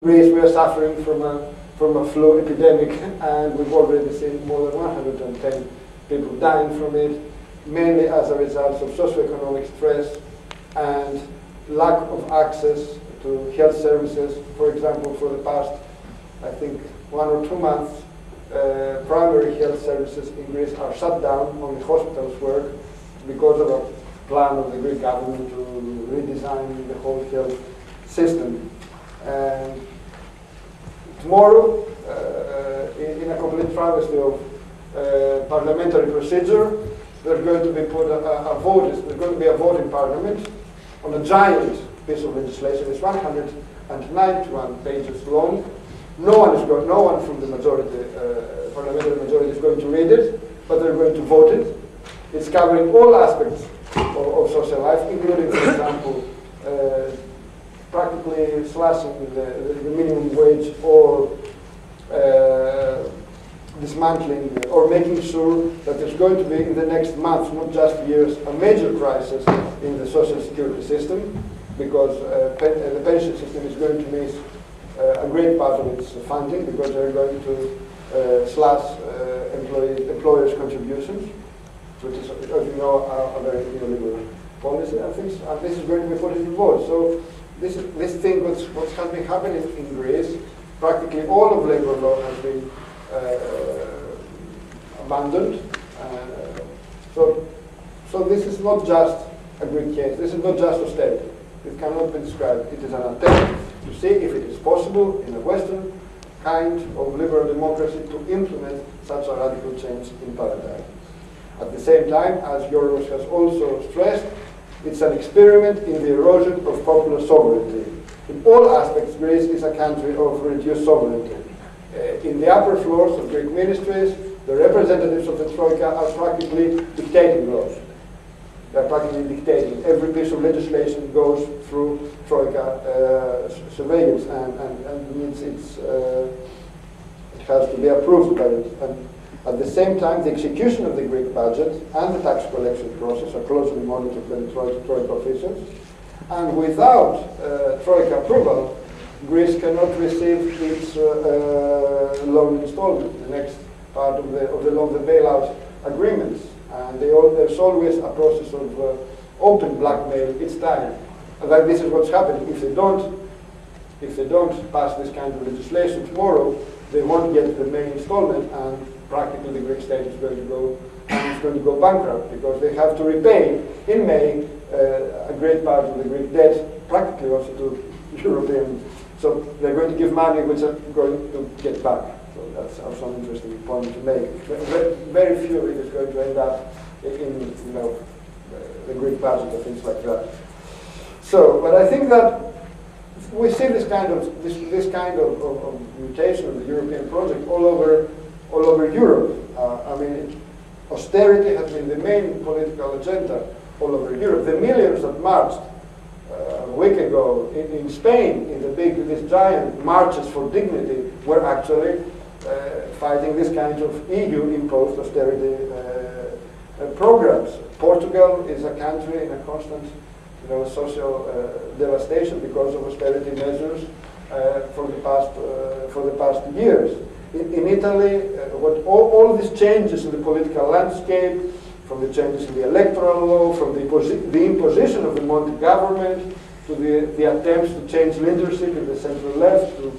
Greece, we are suffering from a flu epidemic, and we've already seen more than 110 people dying from it, mainly as a result of socioeconomic stress and lack of access to health services. For example, for the past, I think, 1 or 2 months, primary health services in Greece are shut down, only hospitals work, because of a plan of the Greek government to redesign the whole health system. And tomorrow, in a complete travesty of parliamentary procedure, there's going to be there's going to be a vote in Parliament on a giant piece of legislation. It's 191 pages long. No one from the majority, parliamentary majority, is going to read it, but they're going to vote it. It's covering all aspects of social life, including, for example, practically slashing the minimum wage, or dismantling or making sure that there's going to be in the next months, not just years, a major crisis in the social security system, because the pension system is going to miss a great part of its funding, because they're going to slash employers' contributions, which is, as you know, a very neoliberal policy, and this is going to be put in vote. So this thing, what's been happening in Greece, practically all of labor law has been abandoned. So this is not just a Greek case. This is not just austerity. It cannot be described. It is an attempt to see if it is possible in a Western kind of liberal democracy to implement such a radical change in paradigm. At the same time, as Yorgos has also stressed, it's an experiment in the erosion of popular sovereignty. In all aspects, Greece is a country of reduced sovereignty. In the upper floors of Greek ministries, the representatives of the Troika are practically dictating laws. They're practically dictating. Every piece of legislation goes through Troika surveillance and needs it has to be approved by it. And at the same time, the execution of the Greek budget and the tax collection process are closely monitored by the Troika officials. And without Troika approval, Greece cannot receive its loan installment, the next part of the loan, the bailout agreements. And there's always a process of open blackmail each time. And that this is what's happening. If they don't pass this kind of legislation tomorrow, they won't get the May installment, and practically the Greek state is going to go bankrupt, because they have to repay in May a great part of the Greek debt, practically also to European. So they're going to give money which are going to get back. So that's also an interesting point to make. Very few it is going to end up in the Greek budget or things like that. So, but I think that we see this kind of mutation of the European project all over Europe. I mean, austerity has been the main political agenda all over Europe. The millions that marched a week ago in Spain, in these giant marches for dignity, were actually fighting this kind of EU-imposed austerity programs. Portugal is a country in a constant social devastation because of austerity measures for the past years. In Italy, all these changes in the political landscape, from the changes in the electoral law, from the imposition of the Monti government, to the attempts to change leadership in the central left, to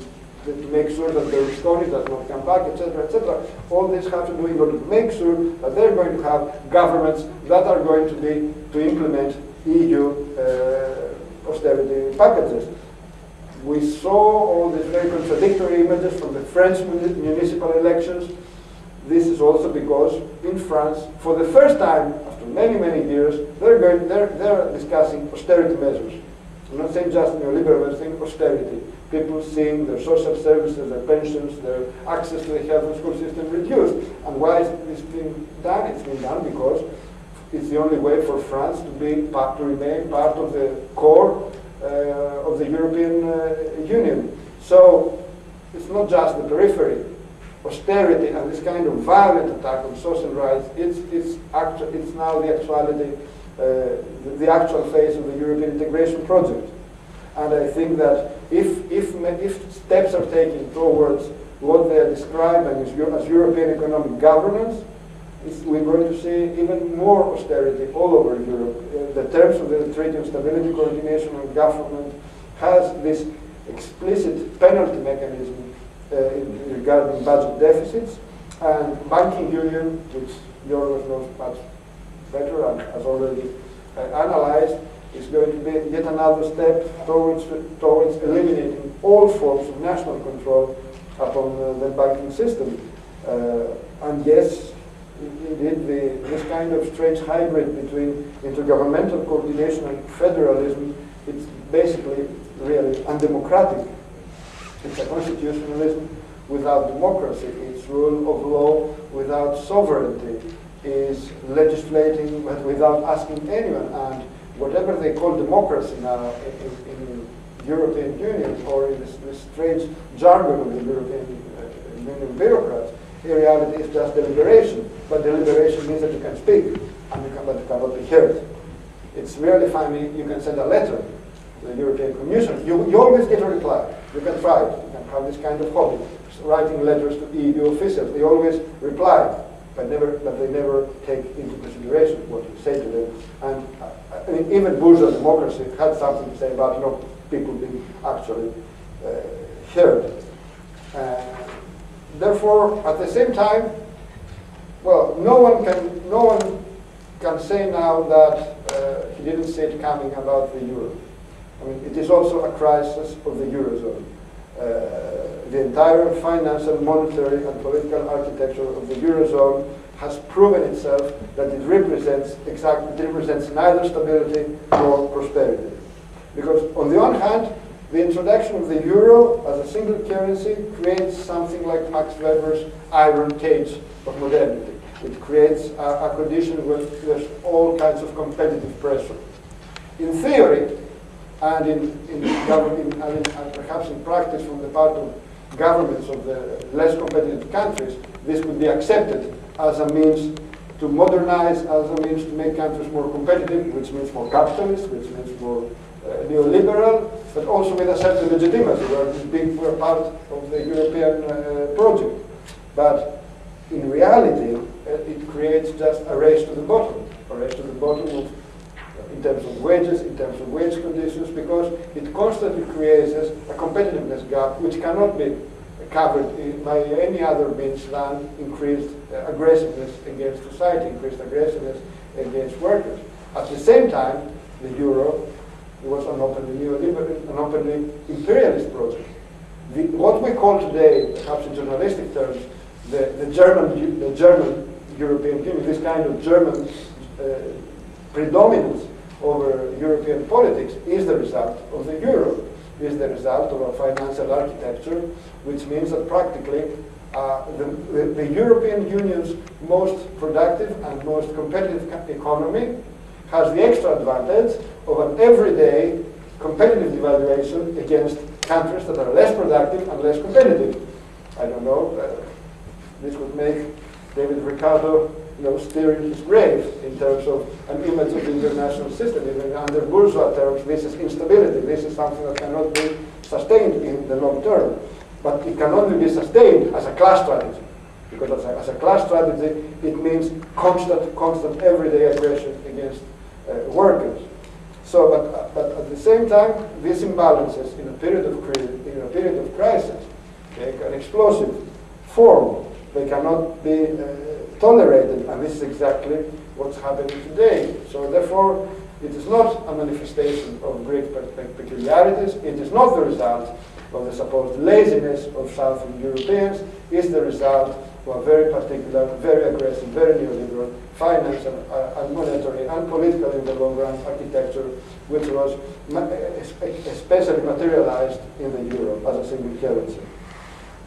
make sure that Berlusconi does not come back, etc., etc. All this have to do in order to make sure that they're going to have governments that are going to implement EU austerity packages. We saw all these very contradictory images from the French municipal elections. This is also because in France, for the first time after many, many years, they're discussing austerity measures. I'm not saying just neoliberal, I'm saying austerity. People seeing their social services, their pensions, their access to the health and school system reduced. And why is this being done? It's been done because it's the only way for France to remain part of the core of the European Union. So it's not just the periphery. Austerity and this kind of violent attack on social rights, it's now the actuality, the actual phase of the European integration project. And I think that if steps are taken towards what they are describing as European economic governance, we're going to see even more austerity all over Europe. The terms of the Treaty on Stability, Coordination and Government has this explicit penalty mechanism regarding budget deficits, and banking union, which Euros knows much better and has already analyzed, is going to be yet another step towards eliminating all forms of national control upon the banking system. And yes, indeed, this kind of strange hybrid between intergovernmental coordination and federalism, it's basically really undemocratic. It's a constitutionalism without democracy. It's rule of law without sovereignty. Is legislating but without asking anyone. And whatever they call democracy now in European Union, or in this strange jargon of the European Union bureaucrats, in reality is just deliberation. But deliberation means that you can speak, and but you cannot be heard. It's really funny. You can send a letter to the European Commission. You always get a reply. You can try it. You can have this kind of hobby, writing letters to EU officials. They always reply, but they never take into consideration what you say to them. And I mean, even bourgeois democracy had something to say about people being actually heard. Therefore, at the same time, well, no one can say now that he didn't see it coming about the euro. I mean, it is also a crisis of the eurozone. The entire financial, monetary, and political architecture of the eurozone has proven itself that it represents neither stability nor prosperity. Because on the one hand, the introduction of the euro as a single currency creates something like Max Weber's iron cage of modernity. It creates a condition where there's all kinds of competitive pressure. In theory, and and perhaps in practice from the part of governments of the less competitive countries, this could be accepted as a means to modernize, as a means to make countries more competitive, which means more capitalist, which means more neoliberal, but also with a certain legitimacy. We're part of the European project. But in reality, it creates just a race to the bottom of, in terms of wages, in terms of wage conditions, because it constantly creates a competitiveness gap which cannot be covered by any other means than increased aggressiveness against society, increased aggressiveness against workers. At the same time, the euro was an openly neoliberal, an openly imperialist project. What we call today, perhaps in journalistic terms, the German European Union, this kind of German predominance over European politics, is the result of the euro, is the result of a financial architecture, which means that practically the European Union's most productive and most competitive economy has the extra advantage of an everyday competitive devaluation against countries that are less productive and less competitive. I don't know, this would make David Ricardo steer in his grave in terms of an image of the international system. Even under bourgeois terms, this is instability. This is something that cannot be sustained in the long term. But it can only be sustained as a class strategy. Because as a class strategy, it means constant everyday aggression against workers. So, but at the same time, these imbalances in a period of crisis take an explosive form. They cannot be tolerated, and this is exactly what's happening today. So therefore, it is not a manifestation of Greek peculiarities. It is not the result of the supposed laziness of Southern Europeans. It's the result of a very particular, very aggressive, very neoliberal financial and monetary and political in the long run architecture, which was especially materialized in the euro as a single currency.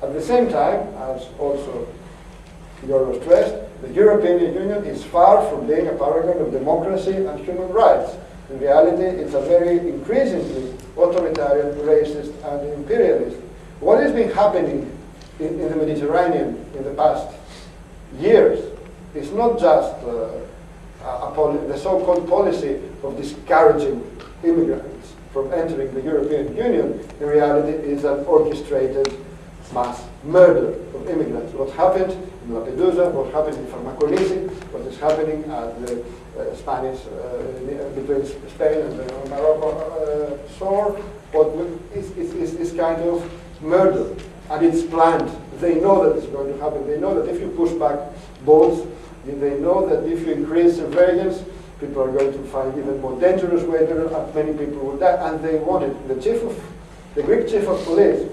At the same time, as also Euro stressed, the European Union is far from being a paragon of democracy and human rights. In reality, it's a very increasingly authoritarian, racist, and imperialist. What has been happening in the Mediterranean in the past years is not just the so-called policy of discouraging immigrants from entering the European Union, in reality is an orchestrated mass murder of immigrants. What happened in Lampedusa, what happened in Farmakonisi, what is happening at the Spanish, between Spain and the Morocco shore, is kind of murder. And it's planned. They know that it's going to happen. They know that if you push back boats, they know that if you increase surveillance, people are going to find even more dangerous weather, and many people will die. And they want it. The Greek chief of police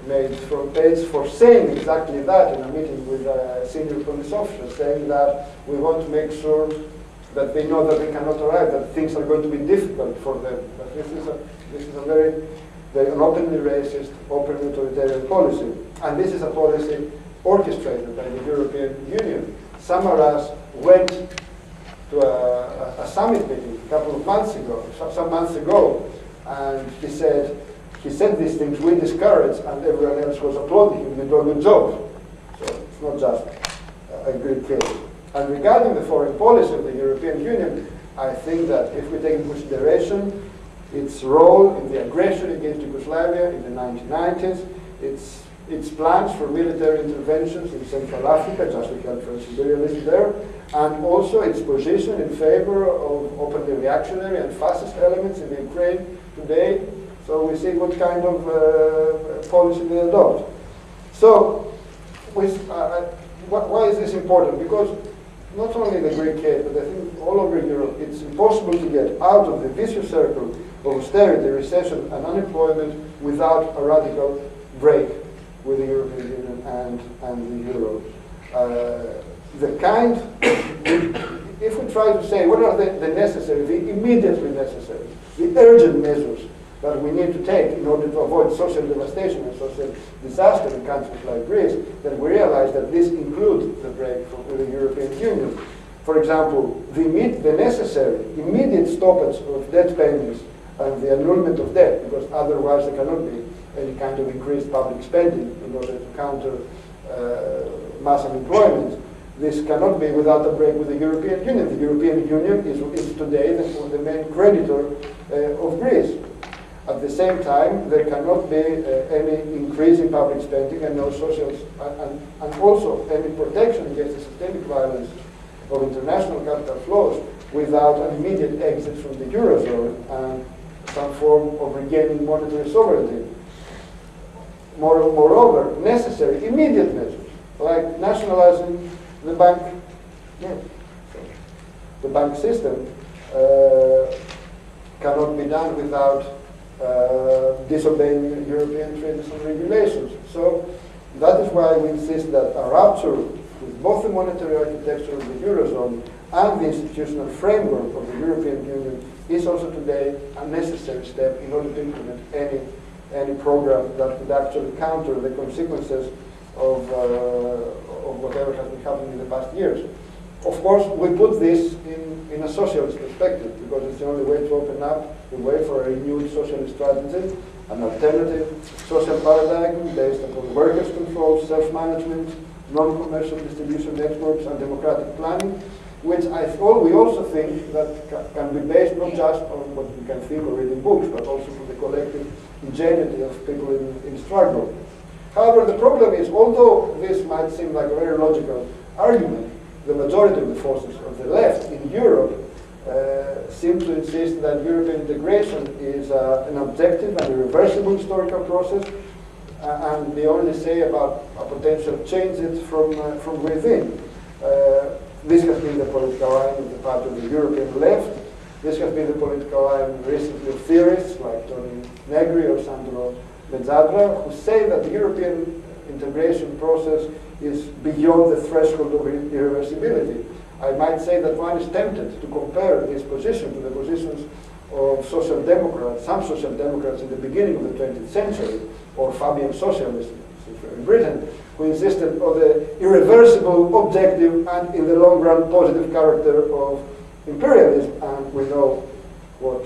made front page for saying exactly that in a meeting with senior police officers, saying that we want to make sure that they know that they cannot arrive, that things are going to be difficult for them. But this is a very an openly racist, openly authoritarian policy. And this is a policy orchestrated by the European Union. Samaras went to a summit meeting a couple of months ago, some months ago, and he said these things we discourage, and everyone else was applauding him. He did a good job. So it's not just a Greek case. And regarding the foreign policy of the European Union, I think that if we take into consideration its role in the aggression against Yugoslavia in the 1990s, its plans for military interventions in Central Africa, just to help French imperialism there, and also its position in favor of openly reactionary and fascist elements in the Ukraine today. So we see what kind of policy they adopt. So why is this important? Because not only the Greek case, but I think all over Europe, it's impossible to get out of the vicious circle of austerity, recession, and unemployment without a radical break with the European Union and the Euro. If we try to say what are the necessary, the immediately necessary, the urgent measures that we need to take in order to avoid social devastation and social disaster in countries like Greece, then we realize that this includes the break with the European Union. For example, the necessary immediate stoppage of debt payments and the annulment of debt, because otherwise there cannot be any kind of increased public spending in order to counter mass unemployment. This cannot be without a break with the European Union. The European Union is today the main creditor of Greece. At the same time, there cannot be any increase in public spending and no social, and also any protection against the systemic violence of international capital flows without an immediate exit from the Eurozone and some form of regaining monetary sovereignty. Moreover, necessary immediate measures, like nationalizing the bank, the bank system, cannot be done without disobeying European treaties and regulations. So that is why we insist that a rupture with both the monetary architecture of the Eurozone and the institutional framework of the European Union is also today a necessary step in order to implement any program that could actually counter the consequences of whatever has been happening in the past years. Of course, we put this in a socialist perspective because it's the only way to open up the way for a renewed socialist strategy, an alternative social paradigm based upon workers' control, self-management, non-commercial distribution networks, and democratic planning, which we also think that can be based not just on what we can think or read in books, but also from the collective ingenuity of people in struggle. However, the problem is, although this might seem like a very logical argument, the majority of the forces of the left in Europe seem to insist that European integration is an objective and irreversible historical process, and they only say about a potential change it from within. This has been the political line of the part of the European left. This has been the political line recently of theorists like Tony Negri or Sandro Mezzadra, who say that the European integration process is beyond the threshold of irreversibility. I might say that one is tempted to compare this position to the positions of social democrats, some social democrats in the beginning of the 20th century, or Fabian socialists in Britain, who insisted on the irreversible, objective, and in the long run positive character of imperialism, and we know what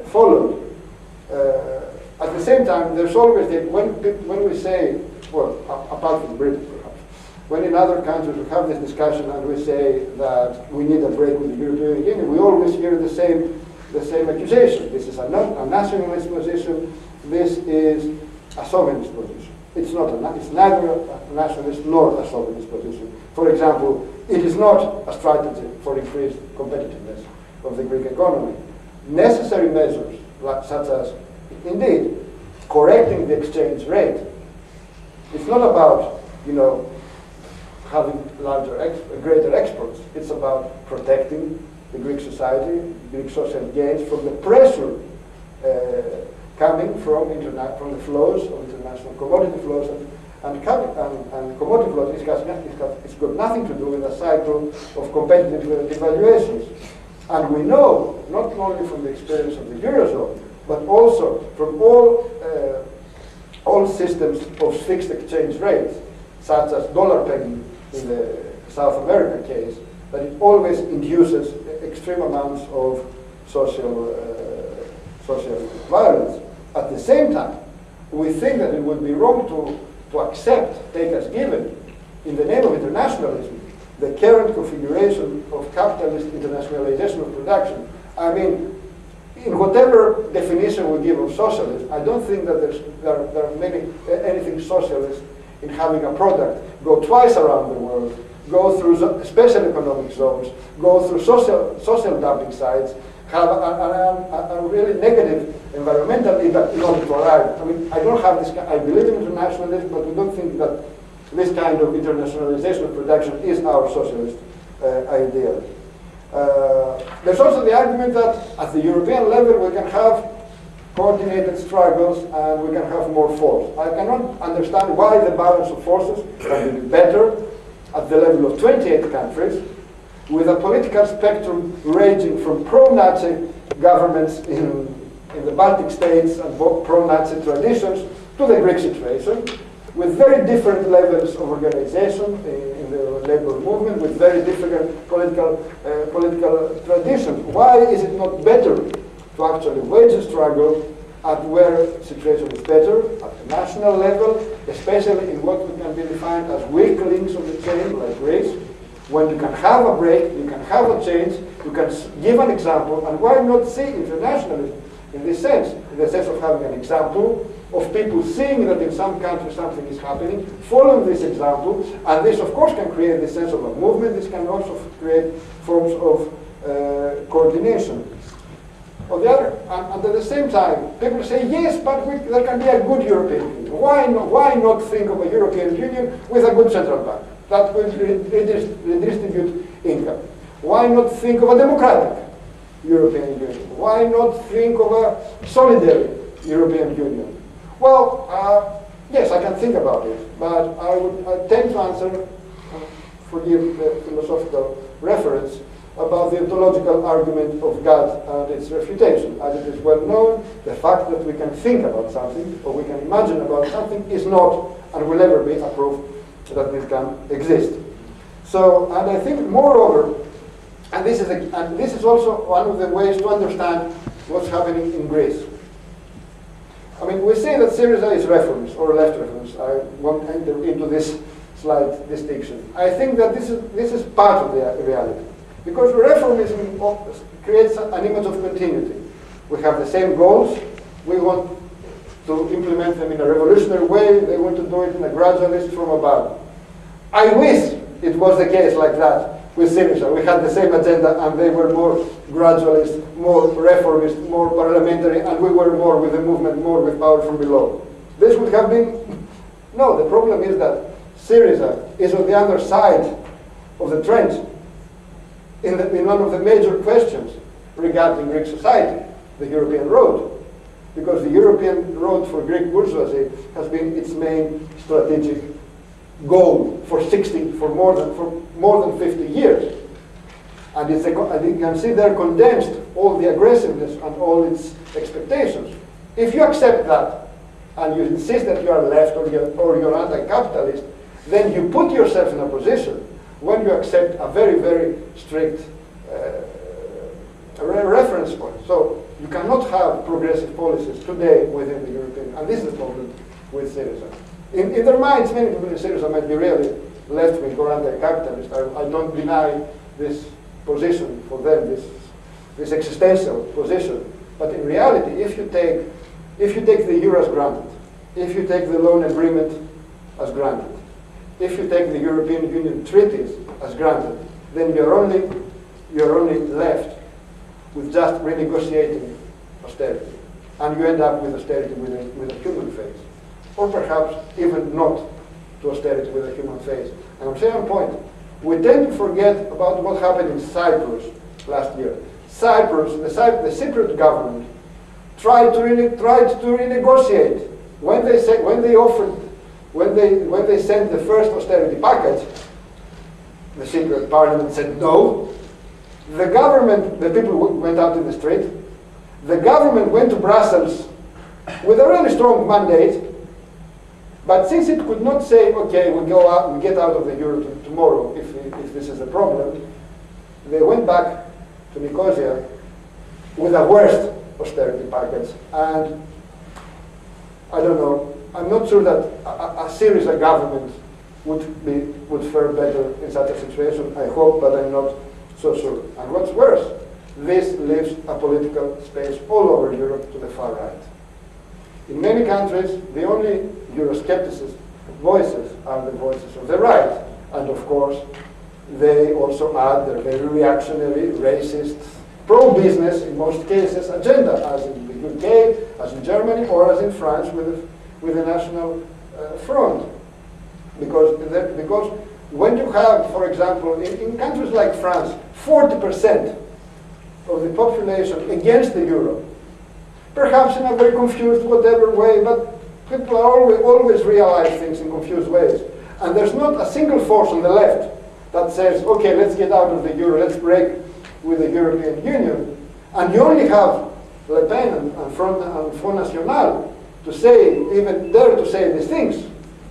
followed. At the same time, there's always when we say, well, apart from Britain perhaps, when in other countries we have this discussion and we say that we need a break with the European Union, we always hear the same the same accusation. This is a nationalist position. This is a sovereignist position. It's neither a nationalist nor a sovereignist position. For example, it is not a strategy for increased competitiveness of the Greek economy. Necessary measures, such as, indeed, correcting the exchange rate. It's not about, having greater exports. It's about protecting the Greek society, Greek social gains from the pressure coming from the flows of international commodity flows, and commodity flows. It's got nothing to do with a cycle of competitive devaluations. And we know, not only from the experience of the Eurozone, but also from all systems of fixed exchange rates, such as dollar pegging in the South American case, that it always induces extreme amounts of social violence. At the same time, we think that it would be wrong to accept, take as given, in the name of internationalism, the current configuration of capitalist internationalization of production. I mean, in whatever definition we give of socialism, I don't think that there are anything socialist in having a product go twice around the world, go through special economic zones, go through social dumping sites, have a really negative environmental impact in order to arrive. I mean, I don't have this. I believe in internationalism, but we don't think that this kind of internationalization of production is our socialist ideal. There's also the argument that at the European level we can have coordinated struggles and we can have more force. I cannot understand why the balance of forces can be better at the level of 28 countries, with a political spectrum ranging from pro-Nazi governments in the Baltic states and pro-Nazi traditions to the Greek situation, with very different levels of organization in the labor movement, with very different political traditions. Why is it not better to actually wage a struggle at where the situation is better, at the national level, especially in what can be defined as weak links of the chain, like Greece, when you can have a break, you can have a change, you can give an example, and why not see internationalism in this sense, in the sense of having an example of people seeing that in some country something is happening, following this example, and this of course can create this sense of a movement. This can also create forms of coordination. On the other, and at the same time, people say, yes, but there can be a good European Union. Why not think of a European Union with a good central bank that will redistribute income? Why not think of a democratic European Union? Why not think of a solidary European Union? Well, yes, I can think about it, but I tend to answer, forgive the philosophical reference, about the ontological argument of God and its refutation. As it is well known, the fact that we can think about something or we can imagine about something is not and will never be a proof that it can exist. So, and I think moreover, and this is also one of the ways to understand what's happening in Greece. I mean, we say that Syriza is reformist or left reformist. I won't enter into this slight distinction. I think that this is part of the reality. Because reformism creates an image of continuity. We have the same goals. We want to implement them in a revolutionary way. They want to do it in a gradualist from above. I wish it was the case like that with Syriza. We had the same agenda and they were more gradualist, more reformist, more parliamentary, and we were more with the movement, more with power from below. This would have been... No, the problem is that Syriza is on the other side of the trench in one of the major questions regarding Greek society, the European road. Because the European road for Greek bourgeoisie has been its main strategic goal for more than 50 years. And you can see there condensed all the aggressiveness and all its expectations. If you accept that, and you insist that you are left or you're anti-capitalist, then you put yourself in a position when you accept a very, very strict reference point. So you cannot have progressive policies today within the European, and this is the problem with Syriza. In their minds, many people in Syriza might be really left-wing or anti-capitalist. I don't deny this position for them, this this existential position. But in reality, if you take the euro as granted, if you take the loan agreement as granted, if you take the European Union treaties as granted, then you're only left with just renegotiating austerity. And you end up with austerity with a human face. Or perhaps even not to austerity with a human face. And I'm saying on point, we tend to forget about what happened in Cyprus last year. Cyprus, the Cypriot government, tried to renegotiate. When they sent the first austerity package, the Cypriot parliament said no. The government, the people went out in the street. The government went to Brussels with a really strong mandate, but since it could not say, okay, we get out of the euro tomorrow if this is a problem, they went back to Nicosia with a worst austerity package. And I don't know, I'm not sure that a Syriza government would fare better in such a situation. I hope, but I'm not so sure. And what's worse, this leaves a political space all over Europe to the far right. In many countries, the only Euroscepticist voices are the voices of the right. And of course, they also add their very reactionary, racist, pro-business, in most cases, agenda, as in the UK, as in Germany, or as in France with the National Front. Because when you have, for example, in countries like France, 40% of the population against the euro, perhaps in a very confused, whatever way, but people always realize things in confused ways. And there's not a single force on the left that says, okay, let's get out of the euro, let's break with the European Union. And you only have Le Pen and Front National to say, even dare to say these things.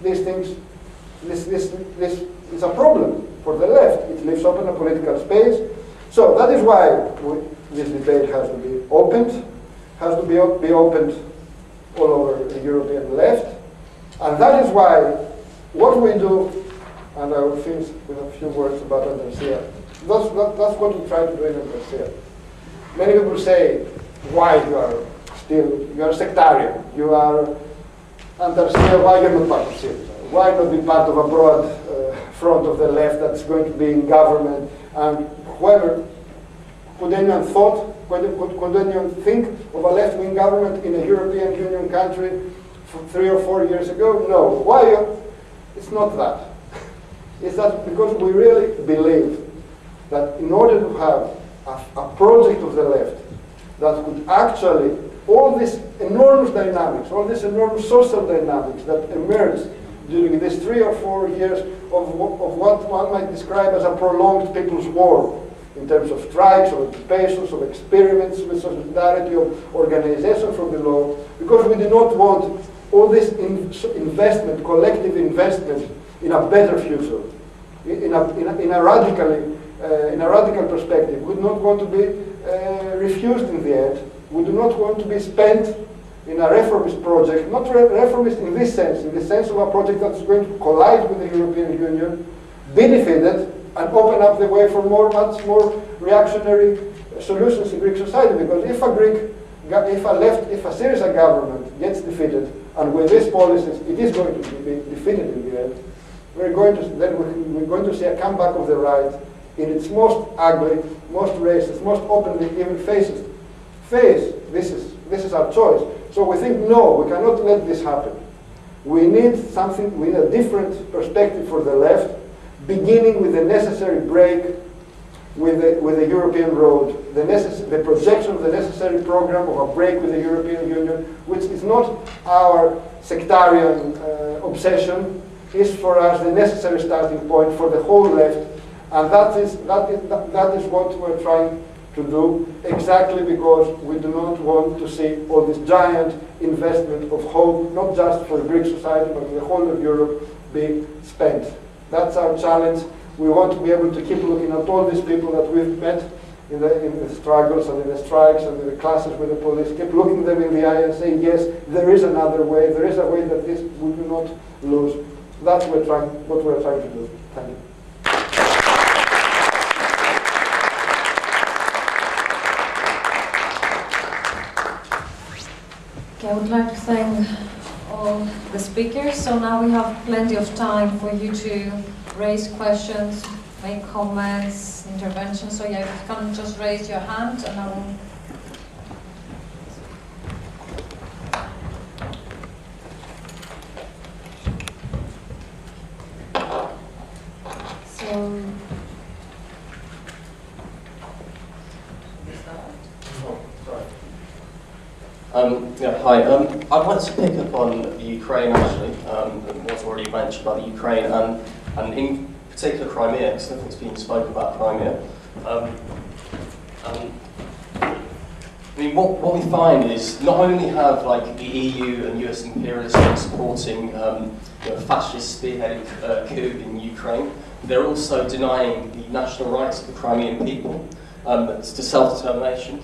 This is a problem for the left. It leaves open a political space. So that is why this debate has to be opened, has to be opened all over the European left. And that is why what we do, and I will finish with a few words about Andalusia, that's what we try to do in Andalusia. Many people say, why you are sectarian, you are Andalusia, why you're not part of Syria? Why not be part of a broad front of the left that's going to be in government? And whoever, could anyone think of a left-wing government in a European Union country 3 or 4 years ago? No. Why? It's not that. It's that because we really believe that in order to have a project of the left that could actually, all these enormous dynamics, all these enormous social dynamics that emerged during these 3 or 4 years of what one might describe as a prolonged people's war, in terms of strikes, of occupations, of experiments with solidarity, of organization from below, because we do not want all this investment, collective investment in a better future, in a radical perspective. We do not want to be refused in the end. We do not want to be spent in a reformist project, not reformist in this sense of a project that's going to collide with the European Union, be defeated, and open up the way for much more reactionary solutions in Greek society. Because if a Syriza government gets defeated, and with these policies it is going to be defeated in the end, we're going to see a comeback of the right in its most ugly, most racist, most openly even fascist phase. This is our choice. So we think, no, we cannot let this happen. We need something, we need a different perspective for the left, beginning with the necessary break with the European road, the projection of the necessary program of a break with the European Union, which is not our sectarian obsession, is for us the necessary starting point for the whole left, and that is what we're trying to do, exactly because we do not want to see all this giant investment of hope, not just for Greek society, but for the whole of Europe, be spent. That's our challenge. We want to be able to keep looking at all these people that we've met in the struggles and in the strikes and in the clashes with the police, keep looking them in the eye and saying, yes, there is another way, there is a way that this we do not lose. That's what we're trying to do. Thank you. Okay, I would like to thank all the speakers. So now we have plenty of time for you to raise questions, make comments, interventions. So yeah, if you can just raise your hand and I will. So. Yeah, hi. I'd like to pick up on the Ukraine, actually, what's already mentioned about the Ukraine, and in particular Crimea, because nothing's been spoken about Crimea. I mean, what we find is not only have like the EU and US imperialists supporting a fascist spearheaded coup in Ukraine, they're also denying the national rights of the Crimean people to self-determination.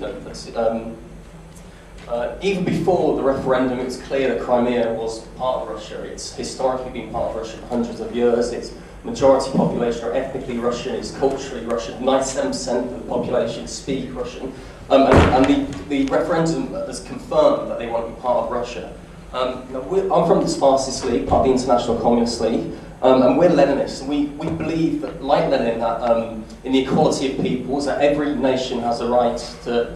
Even before the referendum, it was clear that Crimea was part of Russia. It's historically been part of Russia for hundreds of years. Its majority population are ethnically Russian, it's culturally Russian. 97% of the population speak Russian. And the referendum has confirmed that they want to be part of Russia. I'm from the Spartacist League, part of the International Communist League, and we're Leninists. And we believe that, like Lenin, that in the equality of peoples, that every nation has a right to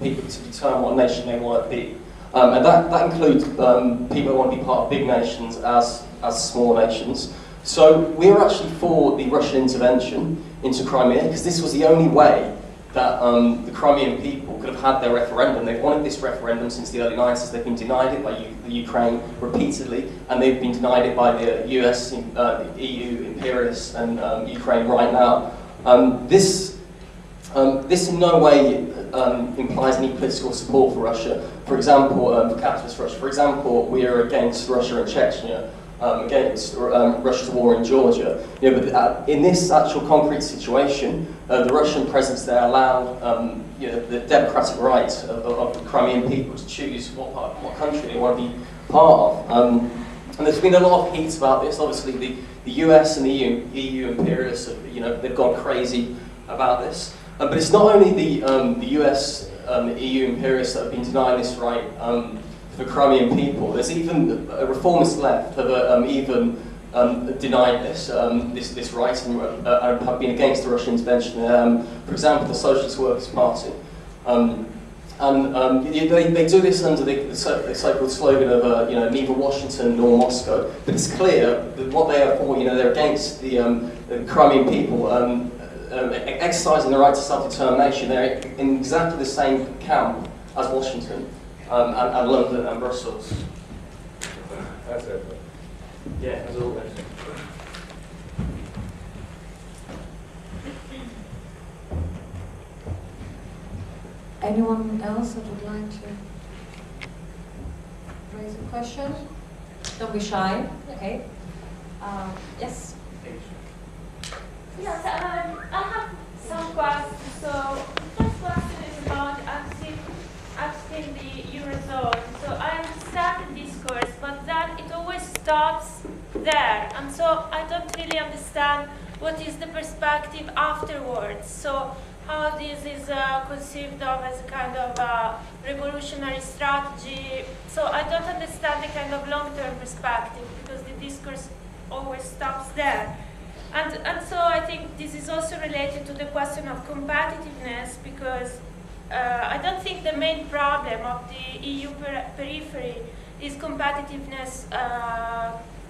people to determine what nation they want to be. And that includes people who want to be part of big nations as small nations. So we're actually for the Russian intervention into Crimea, because this was the only way that the Crimean people could have had their referendum. They've wanted this referendum since the early 90s. They've been denied it by the Ukraine repeatedly, and they've been denied it by the US, the EU imperialists, and Ukraine right now. This in no way implies any political support for Russia. For example, for capitalist Russia. For example, we are against Russia and Chechnya, against Russia's war in Georgia. But in this actual concrete situation, the Russian presence there allowed the democratic right of the Crimean people to choose what country they want to be part of. And there's been a lot of heat about this. Obviously, the US and the EU imperialists, they've gone crazy about this. But it's not only the US EU imperialists that have been denying this right for Crimean people. There's even a reformist left have even denied this right and have been against the Russian intervention. For example, the Socialist Workers' Party. They do this under the so-called slogan of neither Washington nor Moscow. But it's clear that what they are for, they're against the Crimean people. Exercising the right to self-determination. They're in exactly the same camp as Washington and London and Brussels. That's it. Yeah, as always. Anyone else that would like to raise a question? Don't be shy. Okay. Yes. Yes, I have some questions. So the first question is about exiting the Eurozone. So I understand the discourse, but then it always stops there. And so I don't really understand what is the perspective afterwards. So how this is conceived of as a kind of revolutionary strategy. So I don't understand the kind of long-term perspective, because the discourse always stops there. And so I think this is also related to the question of competitiveness, because I don't think the main problem of the EU periphery is competitiveness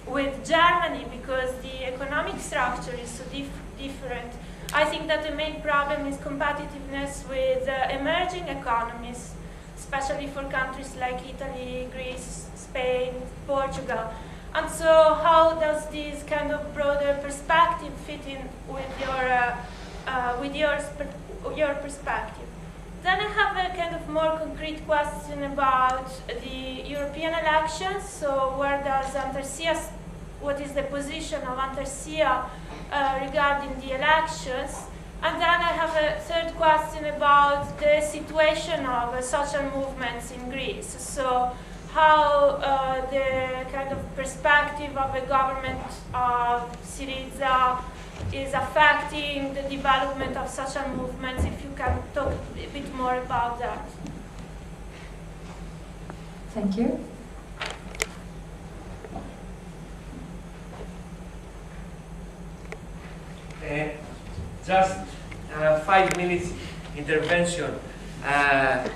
with Germany, because the economic structure is so different. I think that the main problem is competitiveness with emerging economies, especially for countries like Italy, Greece, Spain, Portugal. And so how does this kind of broader perspective fit in with your perspective? Then I have a kind of more concrete question about the European elections. So where does what is the position of Antarsya regarding the elections? And then I have a third question about the situation of social movements in Greece. So how the kind of perspective of the government of Syriza is affecting the development of social movements, if you can talk a bit more about that. Thank you. Just 5 minutes intervention. I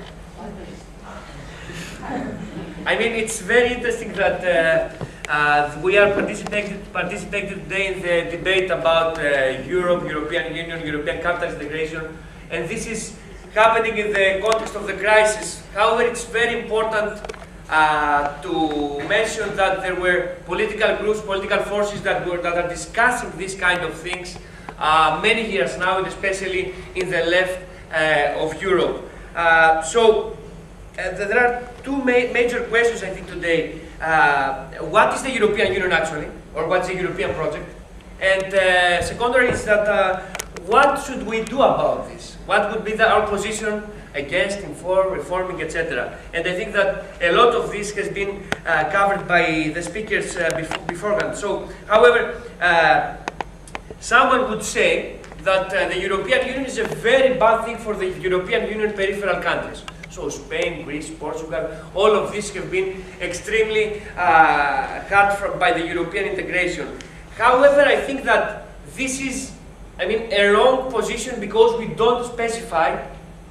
mean, it's very interesting that we are participating today in the debate about Europe, European Union, European capital integration, and this is happening in the context of the crisis. However, it's very important to mention that there were political groups, political forces that are discussing these kind of things many years now, and especially in the left of Europe. There are two major questions, I think, today. What is the European Union actually, or what's the European project? And secondary is that what should we do about this? What would be our position against, for, reforming, etc.? And I think that a lot of this has been covered by the speakers beforehand. So, however, someone would say that the European Union is a very bad thing for the European Union peripheral countries. So Spain, Greece, Portugal, all of these have been extremely hurt by the European integration. However, I think that this is, a wrong position because we don't specify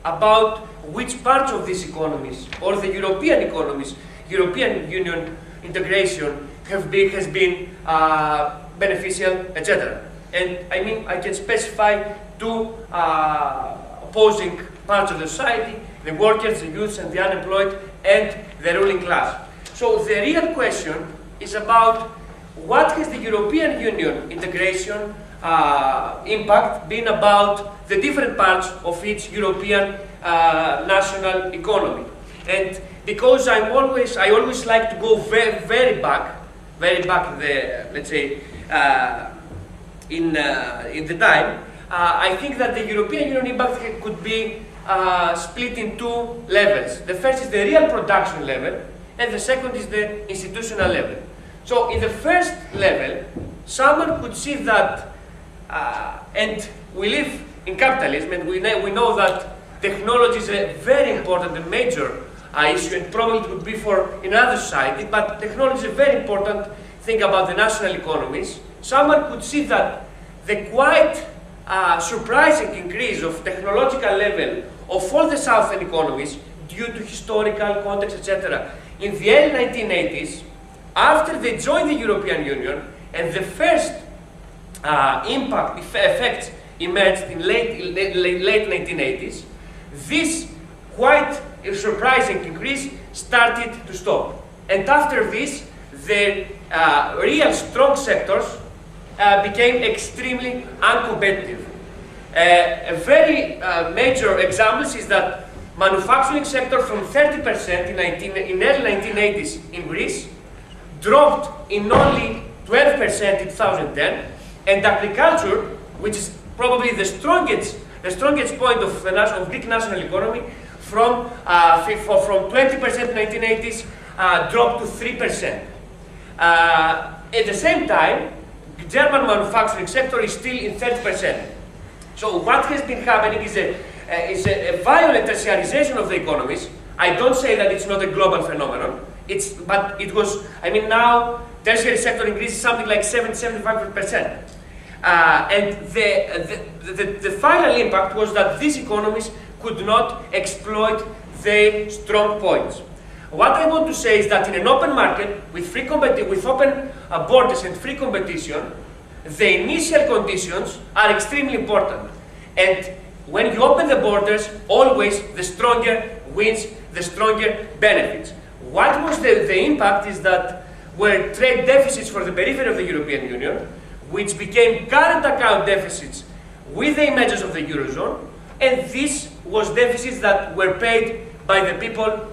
about which parts of these economies or the European economies, European Union integration has been beneficial, etc. And I can specify two opposing parts of the society: the workers, the youths, and the unemployed, and the ruling class. So the real question is about what has the European Union integration impact been about the different parts of each European national economy. And because I always like to go very back in the, let's say, in the time, I think that the European Union impact could be split in two levels. The first is the real production level, and the second is the institutional level. So in the first level, someone could see that, and we live in capitalism, and we know that technology is a very important and major issue, and probably it would be for another society, but technology is a very important thing about the national economies. Someone could see that the quite surprising increase of technological level of all the southern economies due to historical context, etc. In the early 1980s, after they joined the European Union, and the first effects emerged in late 1980s, this quite surprising increase started to stop. And after this, the real strong sectors became extremely uncompetitive. A very major example is that manufacturing sector from 30% in early 1980s in Greece dropped in only 12% in 2010, and agriculture, which is probably the strongest point of the Greek national economy, from 20% in 1980s dropped to 3%. At the same time, German manufacturing sector is still in 30%. So what has been happening is a violent tertiarization of the economies. I don't say that it's not a global phenomenon. But it was, now tertiary sector in Greece is something like 75%. And the final impact was that these economies could not exploit their strong points. What I want to say is that in an open market with open borders and free competition, the initial conditions are extremely important. And when you open the borders, always the stronger wins, the stronger benefits. What was the impact is that were trade deficits for the periphery of the European Union, which became current account deficits with the emergence of the Eurozone, and this was deficits that were paid by the people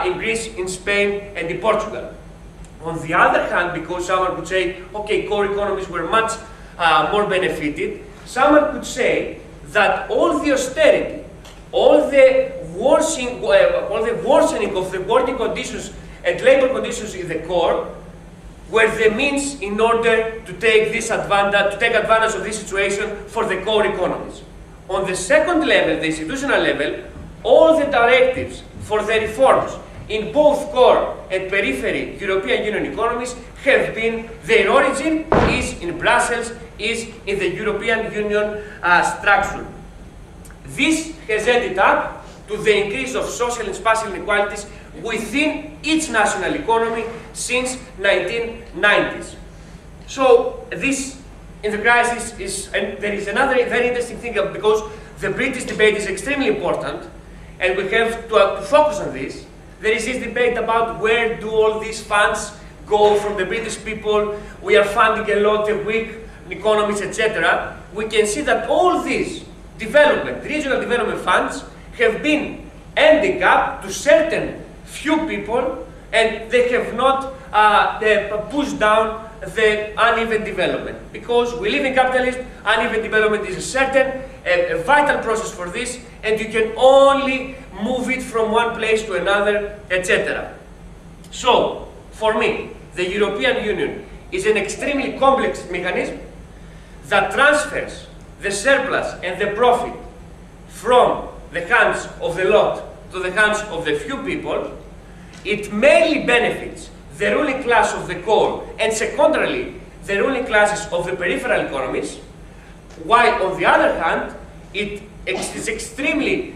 in Greece, in Spain, and in Portugal. On the other hand, because someone could say, okay, core economies were much more benefited, someone could say that all the austerity, all the worsening of the working conditions and labor conditions in the core were the means in order to take advantage of this situation for the core economies. On the second level, the institutional level, all the directives for the reforms in both core and periphery European Union economies have been, their origin is in Brussels, is in the European Union structure. This has ended up to the increase of social and spatial inequalities within each national economy since 1990s. So this in the crisis is, and there is another very interesting thing because the British debate is extremely important and we have to focus on this. There is this debate about where do all these funds go from the British people, we are funding a lot of weak economies, etc. We can see that all these regional development funds have been ending up to certain few people and they have not pushed down the uneven development. Because we live in capitalism, uneven development is a vital process for this, and you can only move it from one place to another, etc. So, for me, the European Union is an extremely complex mechanism that transfers the surplus and the profit from the hands of the lot to the hands of the few people. It mainly benefits the ruling class of the core and secondarily the ruling classes of the peripheral economies, while on the other hand it has extremely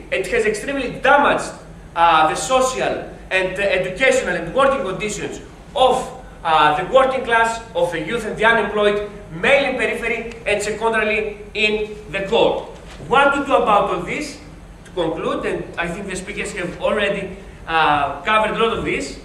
damaged the social and educational and working conditions of the working class, of the youth and the unemployed, mainly in periphery and secondarily in the core. What to do about all this? To conclude, and I think the speakers have already covered a lot of this,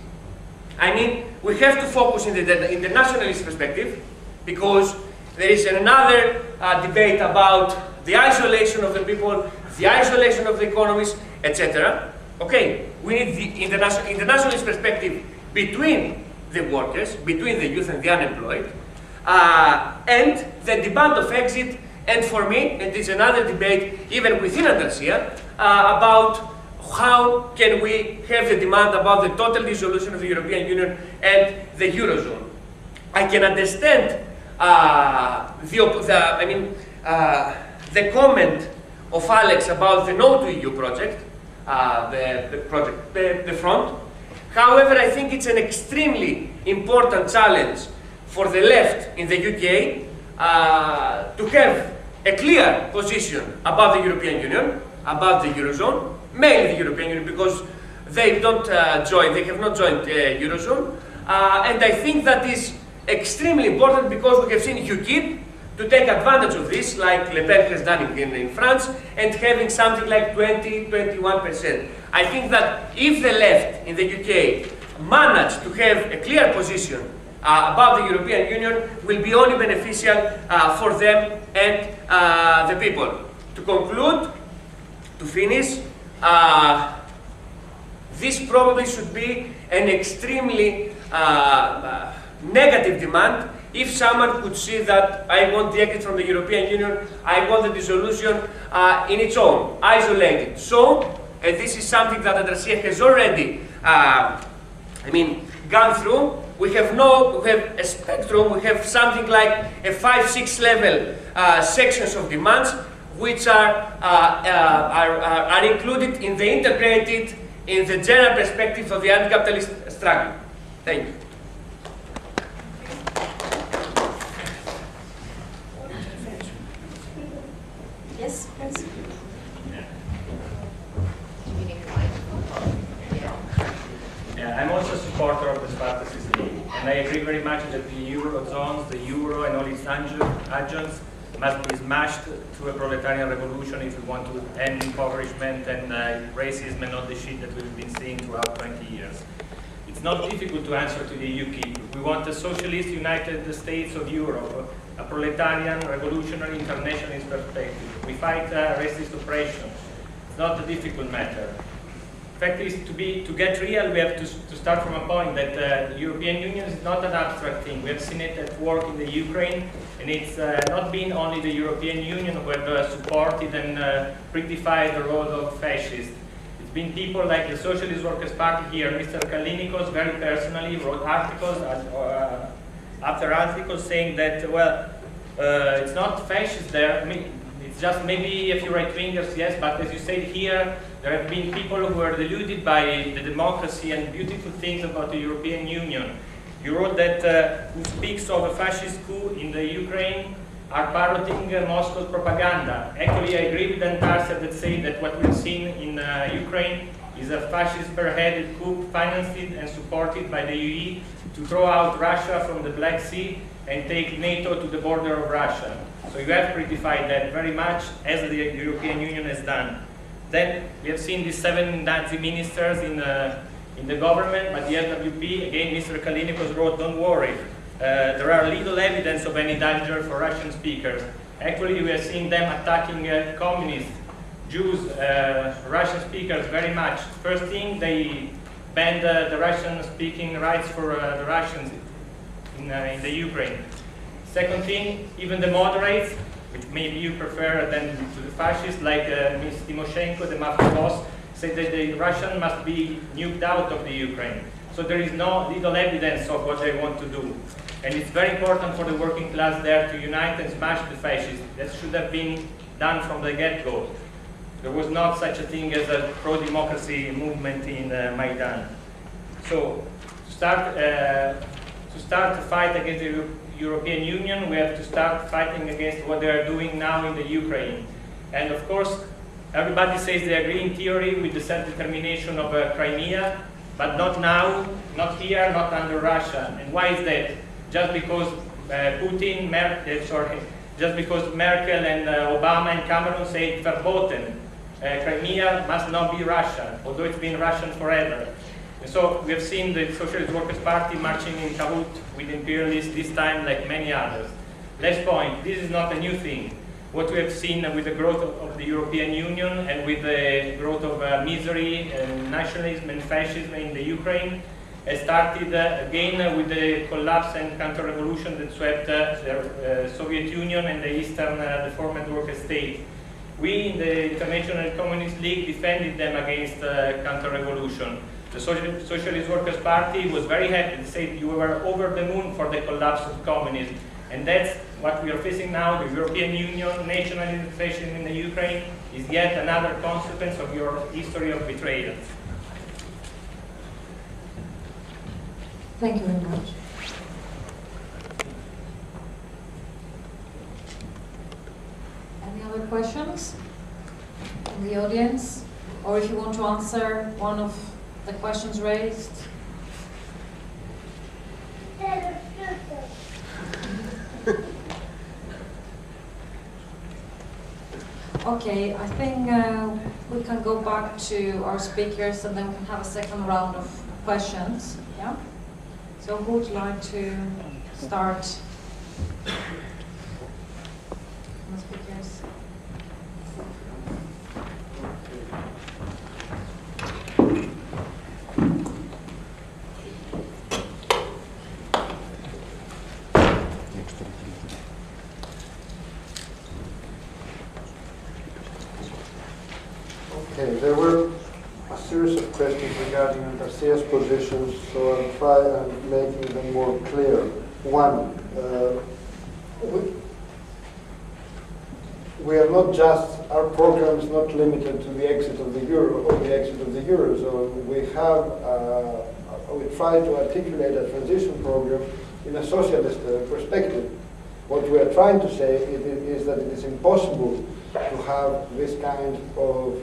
I mean, we have to focus in the nationalist perspective, because there is another debate about the isolation of the people, the isolation of the economies, etc. Okay, we need in the nationalist perspective between the workers, between the youth and the unemployed, and the demand of exit, and for me, and it's another debate even within Andalusia, about how can we have the demand about the total dissolution of the European Union and the Eurozone. I can understand the comment of Alex about the No to EU project, the front. However, I think it's an extremely important challenge for the left in the UK to have a clear position about the European Union, about the Eurozone, mainly the European Union, because they have not joined Eurozone, and I think that is extremely important because we have seen UKIP to take advantage of this, like Le Pen has done in France, and having something like 20–21%. I think that if the left in the UK manage to have a clear position about the European Union, will be only beneficial for them and the people. To conclude, to finish, this probably should be an extremely negative demand. If someone could see that I want the exit from the European Union, I want the dissolution in its own, isolated. So, and this is something that Andalusia has already, gone through. We have a spectrum. We have something like a 5–6 level sections of demands, which are included in the general perspective of the anti-capitalist struggle. Thank you. Yes, please. I'm also a supporter of the Sparta system, and I agree very much that the Eurozone, the Euro and all its adjuncts must be smashed through a proletarian revolution if we want to end impoverishment and racism and all the shit that we've been seeing throughout 20 years. It's not difficult to answer to the UKIP. We want a socialist United States of Europe, a proletarian, revolutionary, internationalist perspective. We fight racist oppression. It's not a difficult matter. The fact is, to get real, we have to start from a point that the European Union is not an abstract thing. We have seen it at work in the Ukraine, and it's not been only the European Union who have supported and prettified the role of fascists. It's been people like the Socialist Workers' Party here. Mr. Kalinikos very personally wrote articles after articles saying that, well, it's not fascist there. I mean, It's just maybe a few right-wingers, yes, but as you said here, there have been people who are deluded by the democracy and beautiful things about the European Union. You wrote that who speaks of a fascist coup in the Ukraine are parroting Moscow's propaganda. Actually, I agree with Antarcia that say that what we've seen in Ukraine is a fascist spearheaded coup financed and supported by the UE to throw out Russia from the Black Sea and take NATO to the border of Russia. So you have critified that very much, as the European Union has done. Then we have seen these 7 Nazi ministers in the government, but the LWP, again, Mr. Kalinikos wrote, don't worry, there are little evidence of any danger for Russian speakers. Actually, we are seeing them attacking communists, Jews, Russian speakers very much. First thing, they banned the Russian-speaking rights for the Russians in the Ukraine. Second thing, even the moderates, which maybe you prefer than to the fascists, like Ms. Timoshenko, the mafia boss, said that the Russian must be nuked out of the Ukraine. So there is no legal evidence of what they want to do. And it's very important for the working class there to unite and smash the fascists. That should have been done from the get-go. There was not such a thing as a pro-democracy movement in Maidan. So to start the fight against the European Union, we have to start fighting against what they are doing now in the Ukraine. And of course, everybody says they agree in theory with the self-determination of Crimea, but not now, not here, not under Russia. And why is that? Just because just because Merkel and Obama and Cameron say verboten. Crimea must not be Russian, although it's been Russian forever. And so we have seen the Socialist Workers' Party marching in cahoot with imperialists, this time like many others. Last point, this is not a new thing. What we have seen with the growth of the European Union and with the growth of misery and nationalism and fascism in the Ukraine has started again with the collapse and counter-revolution that swept the Soviet Union and the Eastern, the former worker state. We in the International Communist League defended them against counter-revolution. The Socialist Workers' Party was very happy to say you were over the moon for the collapse of communism. And that's what we are facing now. The European Union, nationalization in the Ukraine is yet another consequence of your history of betrayal. Thank you very much. Any other questions from the audience? Or if you want to answer one of the questions raised? Okay, I think we can go back to our speakers and then we can have a second round of questions. Yeah? So who would like to start? The speakers. Okay, there were a series of questions regarding Antarcia's positions, so I'll try and making them more clear. One, we are not just, our program is not limited to the exit of the euro or the exit of the eurozone. We have, we try to articulate a transition program in a socialist perspective. What we are trying to say is that it is impossible to have this kind of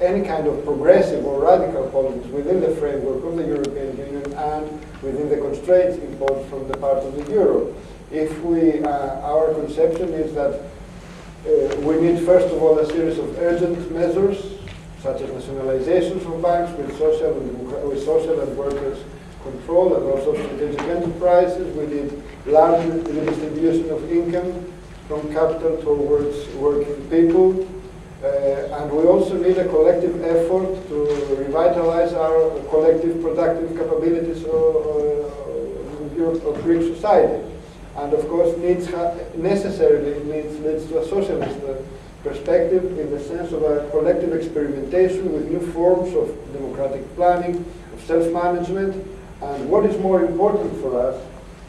any kind of progressive or radical politics within the framework of the European Union and within the constraints imposed from the part of the euro. If we, our conception is that we need first of all a series of urgent measures, such as nationalizations of banks with social and workers control, and also strategic enterprises. We need large redistribution of income from capital towards working people. And we also need a collective effort to revitalize our collective productive capabilities of Greek society. And of course, necessarily leads to a socialist perspective in the sense of a collective experimentation with new forms of democratic planning, of self-management. And what is more important for us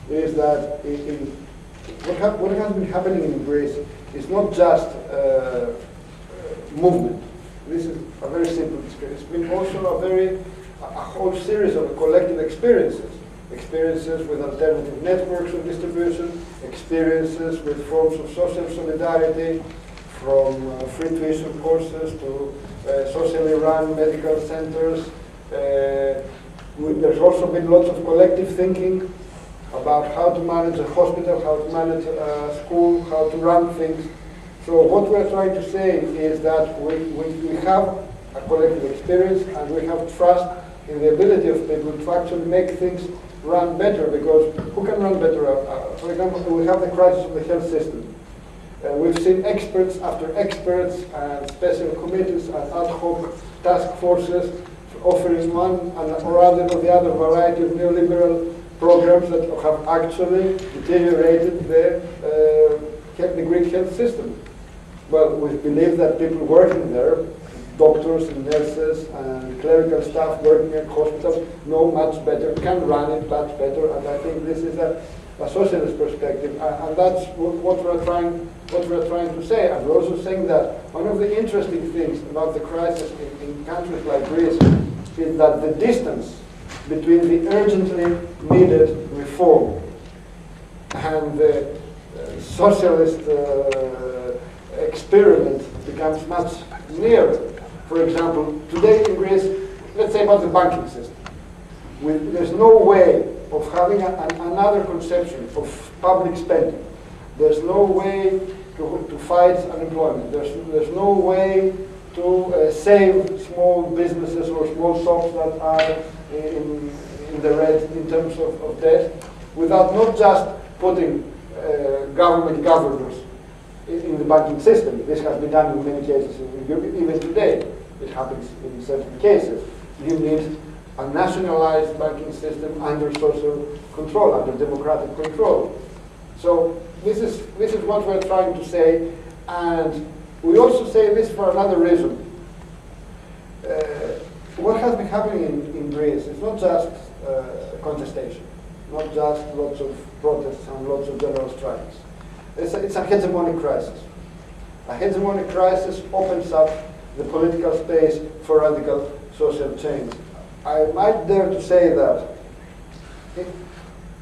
is that what has been happening in Greece is not just movement. This is a very simple experience. It's been also a whole series of collective experiences. Experiences with alternative networks of distribution, experiences with forms of social solidarity, from free tuition courses to socially run medical centers. There's also been lots of collective thinking about how to manage a hospital, how to manage a school, how to run things. So what we're trying to say is that we have a collective experience and we have trust in the ability of people to actually make things run better, because who can run better? For example, we have the crisis of the health system. We've seen experts after experts and special committees and ad hoc task forces offering one or the other variety of neoliberal programs that have actually deteriorated the Greek health system. Well, we believe that people working there, doctors and nurses and clerical staff working in hospitals, know much better, can run it much better, and I think this is a socialist perspective, and that's what we're trying to say. And we're also saying that one of the interesting things about the crisis in countries like Greece is that the distance between the urgently needed reform and the socialist experiment becomes much nearer. For example, today in Greece, let's say about the banking system. There's no way of having another conception of public spending. There's no way to fight unemployment. There's no way to save small businesses or small shops that are in the red in terms of debt, without not just putting government governors in the banking system. This has been done in many cases in Europe, even today. It happens in certain cases. You need a nationalized banking system under social control, under democratic control. So this is what we're trying to say, and we also say this for another reason. What has been happening in Greece is not just contestation, not just lots of protests and lots of general strikes. It's a hegemonic crisis. A hegemonic crisis opens up the political space for radical social change. I might dare to say that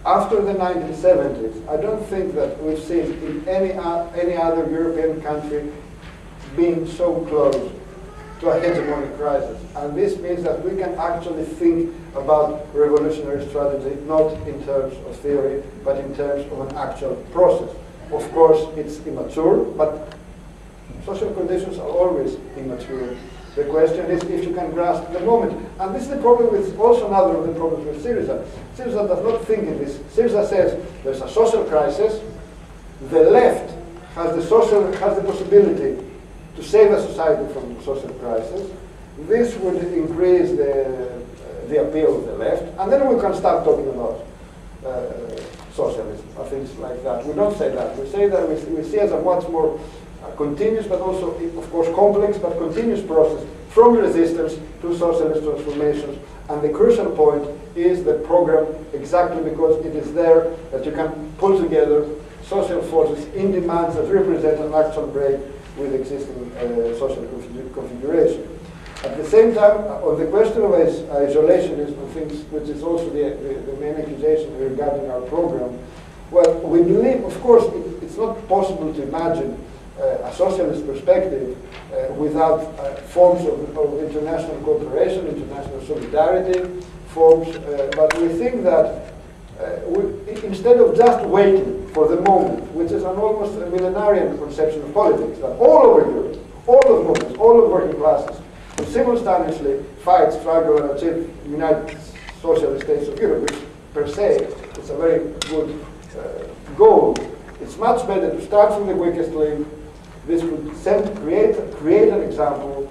after the 1970s, I don't think that we've seen in any other European country being so close to a hegemonic crisis. And this means that we can actually think about revolutionary strategy not in terms of theory, but in terms of an actual process. Of course, it's immature, but social conditions are always immature. The question is if you can grasp the moment. And this is the problem with, also another of the problems with Syriza. Syriza does not think in this. Syriza says there's a social crisis, the left has the possibility to save a society from social crisis. This would increase the appeal of the left, and then we can start talking about socialism or things like that. We don't say that. We say that we see as a much more continuous, but also, of course, complex, but continuous process from resistance to socialist transformations. And the crucial point is the program, exactly because it is there that you can pull together social forces in demands that represent an actual break with existing social configuration. At the same time, on the question of isolationism, things which is also the main accusation regarding our program, well, we believe, of course, it's not possible to imagine a socialist perspective without forms of international cooperation, international solidarity, forms, but we think that instead of just waiting for the moment, which is an almost a millenarian conception of politics, that all over Europe, all of movements, all of working classes, will simultaneously fight, struggle, and achieve United Socialist States of Europe, which per se is a very good goal. It's much better to start from the weakest link. This could create an example.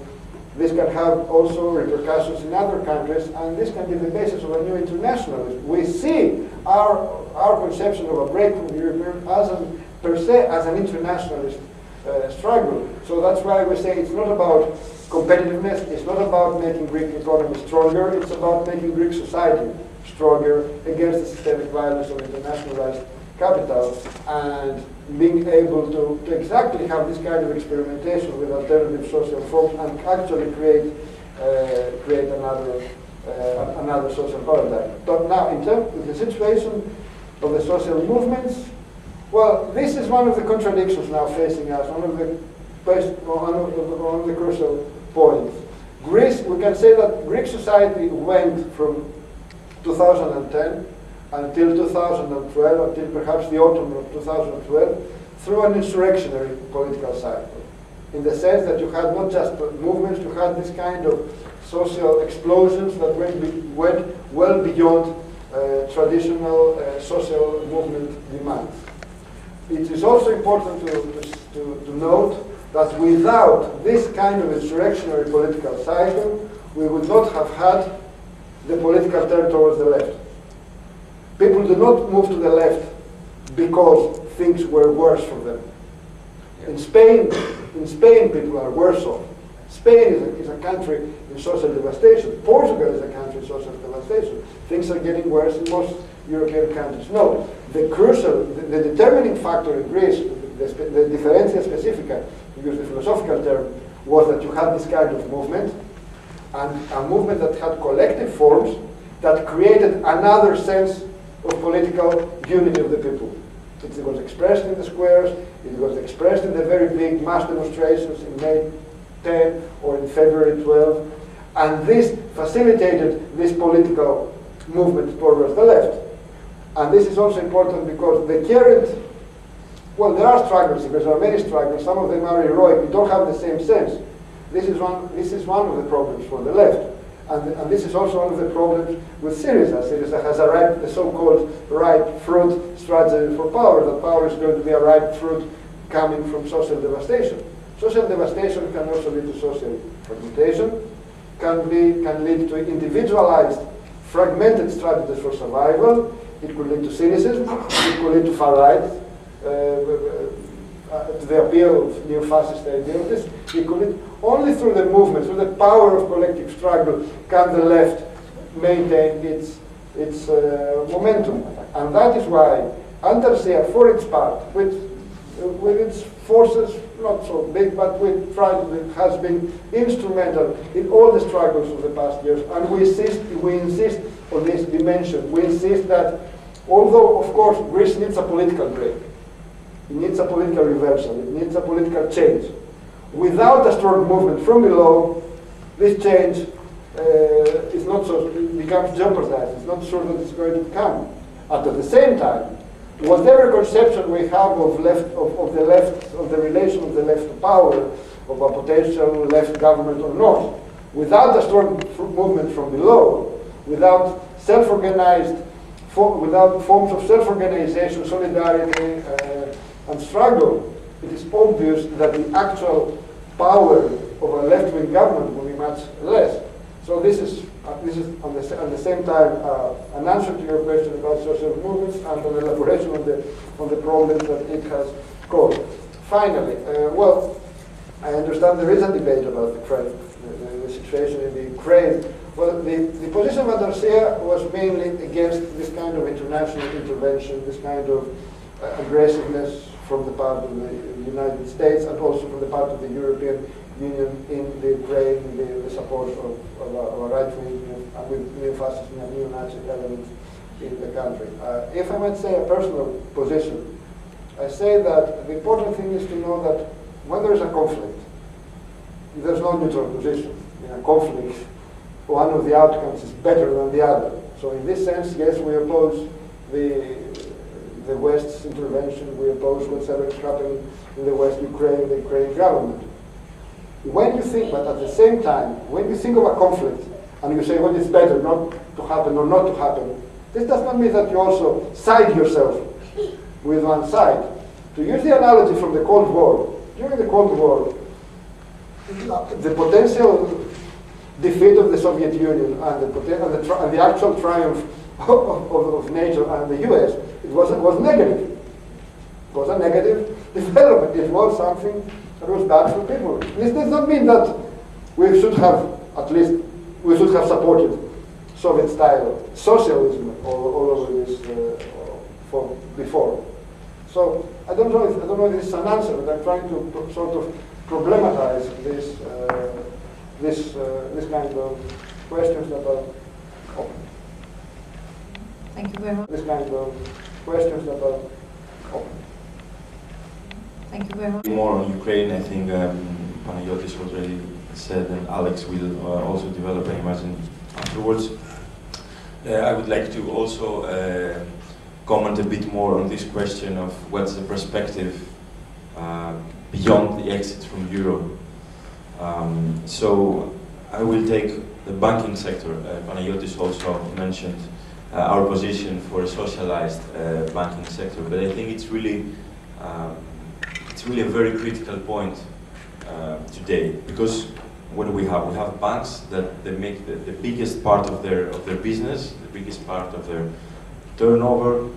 This can have also repercussions in other countries, and this can be the basis of a new internationalism. We see our conception of a break from the European per se as an internationalist struggle. So that's why we say it's not about competitiveness, it's not about making Greek economy stronger, it's about making Greek society stronger against the systemic violence of internationalized capital and being able to exactly have this kind of experimentation with alternative social forms and actually create another social paradigm. But now, in terms of the situation of the social movements, well, this is one of the contradictions now facing us, one of the crucial points. Greece, we can say that Greek society went from 2010 until 2012, until perhaps the autumn of 2012, through an insurrectionary political cycle. In the sense that you had not just movements, you had this kind of social explosions that went well beyond traditional social movement demands. It is also important to note that without this kind of insurrectionary political cycle, we would not have had the political turn towards the left. People do not move to the left because things were worse for them. In Spain, people are worse off. Spain is a country in social devastation. Portugal is a country in social devastation. Things are getting worse in most European countries. No, the determining factor in Greece, the differentia specifica, to use the philosophical term, was that you had this kind of movement, and a movement that had collective forms that created another sense of political unity of the people. It was expressed in the squares, it was expressed in the very big mass demonstrations in May 10 or in February 12, and this facilitated this political movement towards the left. And this is also important because the current, well, there are struggles, because there are many struggles, some of them are heroic, we don't have the same sense. This is one of the problems for the left. And this is also one of the problems with Syriza. Syriza has a ripe, the so-called ripe fruit strategy for power, that power is going to be a ripe fruit coming from social devastation. Social devastation can also lead to social fragmentation, can lead to individualized, fragmented strategies for survival. It could lead to cynicism, it could lead to far right, to the appeal of neo-fascist ideologies. It could lead, only through the movement, through the power of collective struggle, can the left maintain its momentum. And that is why Antarsea, for its part, with its forces, not so big, but has been instrumental in all the struggles of the past years. And we insist on this dimension. We insist that, although, of course, Greece needs a political break, it needs a political reversal, it needs a political change. Without a strong movement from below, this change is not so, it becomes jeopardized. It's not sure that it's going to come. And at the same time, whatever conception we have of the relation of the left to power, of a potential left government or not, without a strong movement from below, without without forms of self-organization, solidarity, and struggle, it is obvious that the actual power of a left-wing government will be much less. So this is at the same time an answer to your question about social movements and an elaboration on the problems that it has caused. Finally, well, I understand there is a debate about the situation in the Ukraine. Well, the position of Antarsea was mainly against this kind of international intervention, this kind of aggressiveness from the part of the United States and also from the part of the European Union in the Ukraine, the support of a right-wing with neo-fascist and neo-Nazi elements in the country. If I might say a personal position, I say that the important thing is to know that when there is a conflict, there's no neutral position. In a conflict, one of the outcomes is better than the other. So in this sense, yes, we oppose the West's intervention, we oppose whatever is happening in the West, Ukraine, the Ukrainian government. When you think, but at the same time, when you think of a conflict, and you say, well, it's better not to happen or not to happen, this does not mean that you also side yourself with one side. To use the analogy from the Cold War, during the Cold War, the potential defeat of the Soviet Union and the actual triumph of NATO and the US, it was negative. It was a negative development. It was something that was bad for people. This does not mean that we should have, at least, we should have supported Soviet-style socialism all over this before. So I don't know if this is an answer, but I'm trying to sort of problematize this kind of questions that are open. Thank you very much. This kind of questions that are open. Thank you very much. More on Ukraine, I think Panayotis already said, and Alex will also develop, I imagine, afterwards. I would like to also comment a bit more on this question of what's the perspective beyond the exit from Euro. So I will take the banking sector. Panayotis also mentioned our position for a socialized banking sector, but I think it's really a very critical point today, because what do we have? We have banks that they make the biggest part of their business, the biggest part of their turnover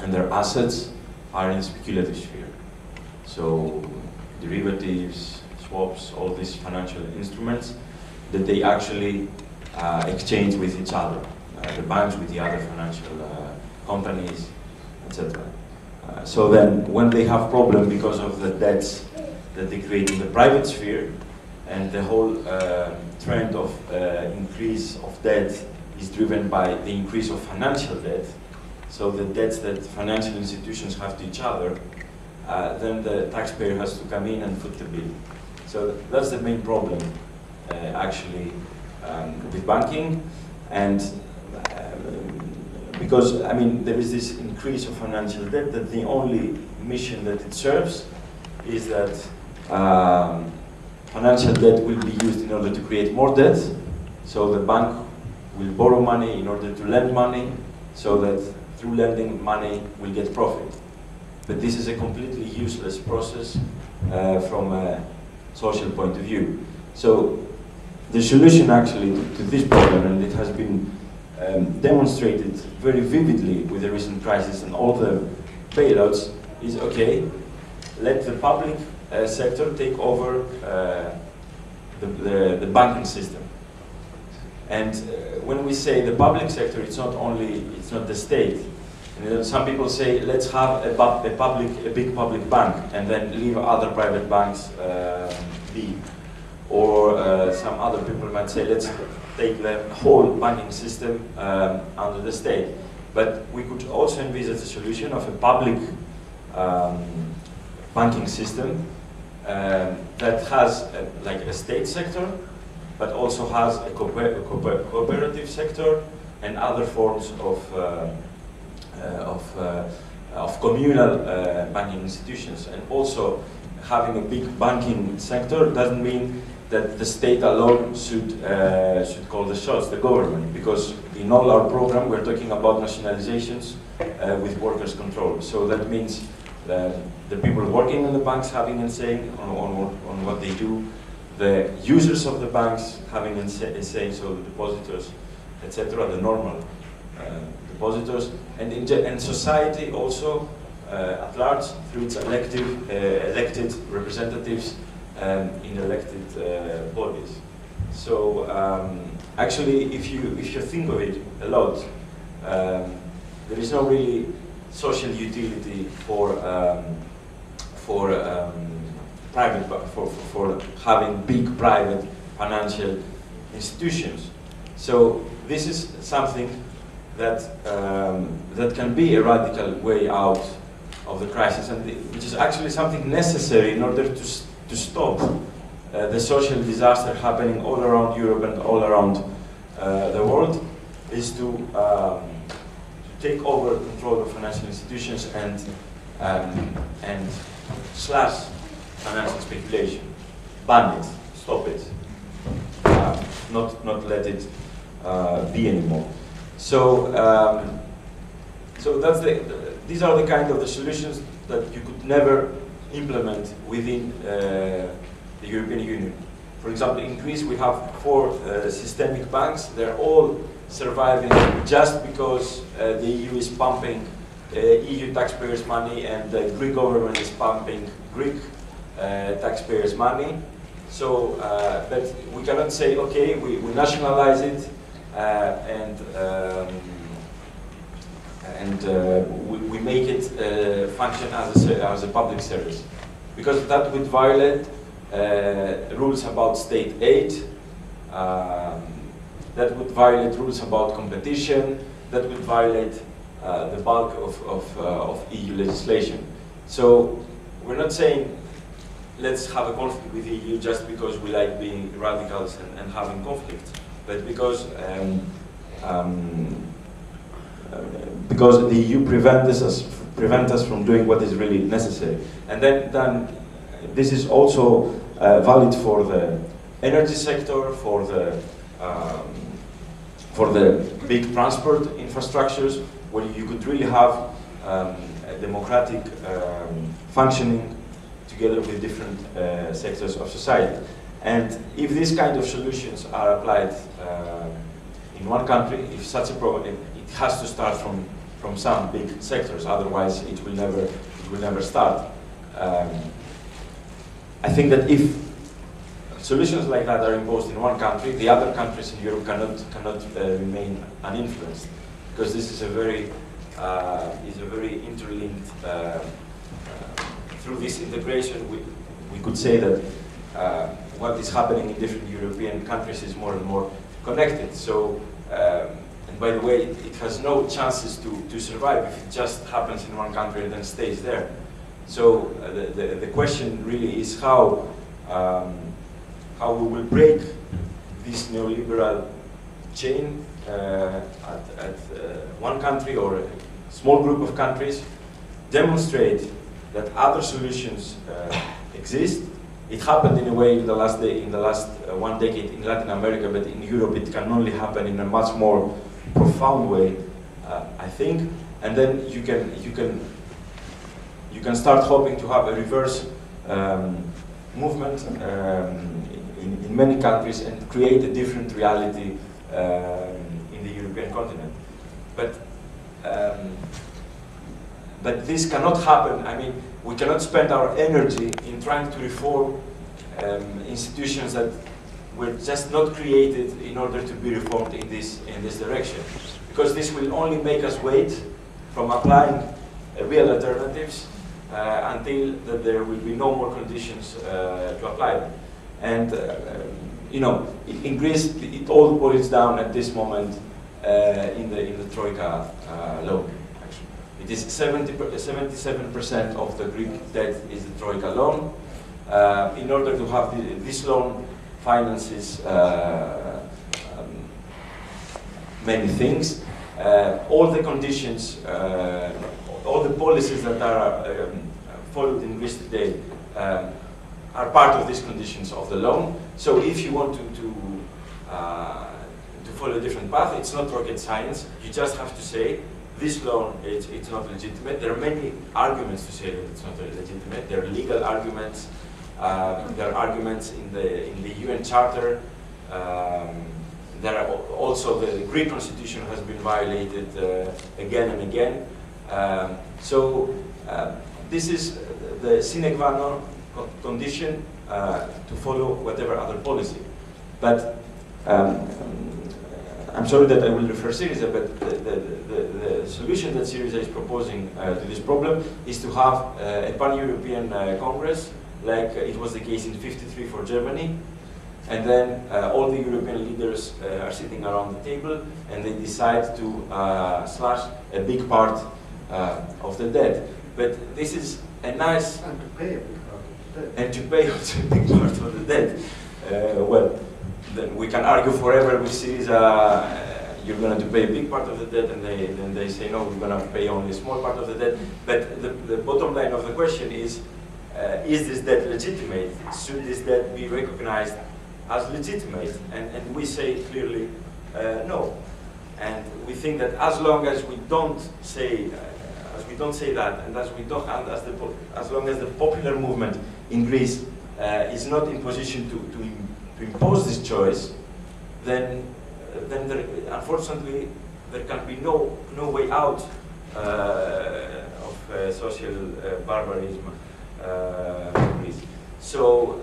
and their assets are in the speculative sphere. So derivatives, swaps, all these financial instruments that they actually exchange with each other, the banks with the other financial companies, etc. So then when they have problem because of the debts that they create in the private sphere, and the whole trend of increase of debt is driven by the increase of financial debt, so the debts that financial institutions have to each other, then the taxpayer has to come in and foot the bill. So that's the main problem, actually, with banking. And because, I mean, there is this increase of financial debt that the only mission that it serves is that financial debt will be used in order to create more debt. So the bank will borrow money in order to lend money, so that through lending money will get profit. But this is a completely useless process from a social point of view. So the solution actually to this problem, and it has been demonstrated very vividly with the recent crisis and all the bailouts, is okay, let the public sector take over the banking system. And when we say the public sector, it's not the state. And some people say, let's have a big public bank and then leave other private banks be. Or some other people might say, let's take the whole banking system under the state. But we could also envisage a solution of a public banking system that has like a state sector, but also has a cooperative sector and other forms of communal banking institutions. And also having a big banking sector doesn't mean that the state alone should call the shots, the government, because in all our program we're talking about nationalizations with workers' control. So that means the people working in the banks having a say on what they do, the users of the banks having a say, so the depositors, etc., the normal depositors, and society also at large through its elected representatives in elected bodies. So actually, if you think of it a lot, there is no really social utility for having big private financial institutions. So this is something that that can be a radical way out of the crisis, and which is actually something necessary in order to stop the social disaster happening all around Europe and all around the world, is to take over control of financial institutions and slash financial speculation, ban it, stop it, not let it be anymore. So so that's these are the kind of the solutions that you could never implement within the European Union. For example, in Greece we have 4 systemic banks. They're all surviving just because the EU is pumping EU taxpayers' money, and the Greek government is pumping Greek taxpayers' money. So, but we cannot say, okay, we nationalize it and we make it function as a public service, because that would violate rules about state aid, that would violate rules about competition, that would violate the bulk of EU legislation. So we're not saying let's have a conflict with the EU just because we like being radicals and having conflicts, but because the EU prevents us from doing what is really necessary. And then this is also valid for the energy sector, for the big transport infrastructures, where you could really have a democratic functioning together with different sectors of society. And if these kind of solutions are applied in one country, if such a problem, it has to start from some big sectors, otherwise it will never start. I think that if solutions like that are imposed in one country, the other countries in Europe cannot remain uninfluenced, because this is a very interlinked. Through this integration, we could say that what is happening in different European countries is more and more connected. So, and by the way, it has no chances to survive if it just happens in one country and then stays there. So the question really is how we will break this neoliberal chain at one country or a small group of countries, demonstrate that other solutions exist. It happened in a way in the last 1 decade in Latin America, but in Europe it can only happen in a much more profound way, I think. And then you can start hoping to have a reverse movement in many countries and create a different reality in the European continent. But this cannot happen. I mean, we cannot spend our energy in trying to reform institutions that were just not created in order to be reformed in this direction, because this will only make us wait from applying real alternatives until there will be no more conditions to apply them. And you know, in Greece, it all boils down at this moment in the Troika loan. It is 77% of the Greek debt is the Troika loan. In order to have this loan finances many things. All the conditions, all the policies that are followed in Greece today are part of these conditions of the loan. So if you want to follow a different path, it's not rocket science. You just have to say, this loan, it's not legitimate. There are many arguments to say that it's not legitimate. There are legal arguments. There are arguments in the UN Charter. There are also the Greek constitution has been violated again and again. So this is the sine qua non condition to follow whatever other policy. But I'm sorry that I will refer Syriza, but the solution that Syriza is proposing to this problem is to have a pan-European Congress, like it was the case in '53 for Germany, and then all the European leaders are sitting around the table and they decide to slash a big part of the debt. But this is a nice... And to pay a big part of the debt. And to pay also a big part of the debt. Well, then we can argue forever with Syriza, you're going to pay a big part of the debt, and then they say, no, we're going to pay only a small part of the debt. But the bottom line of the question is this debt legitimate? Should this debt be recognized as legitimate? And we say clearly no. And we think that as long as we don't say that, and as long as the popular movement in Greece is not in position to impose this choice, then unfortunately there can be no way out of social barbarism in Greece. So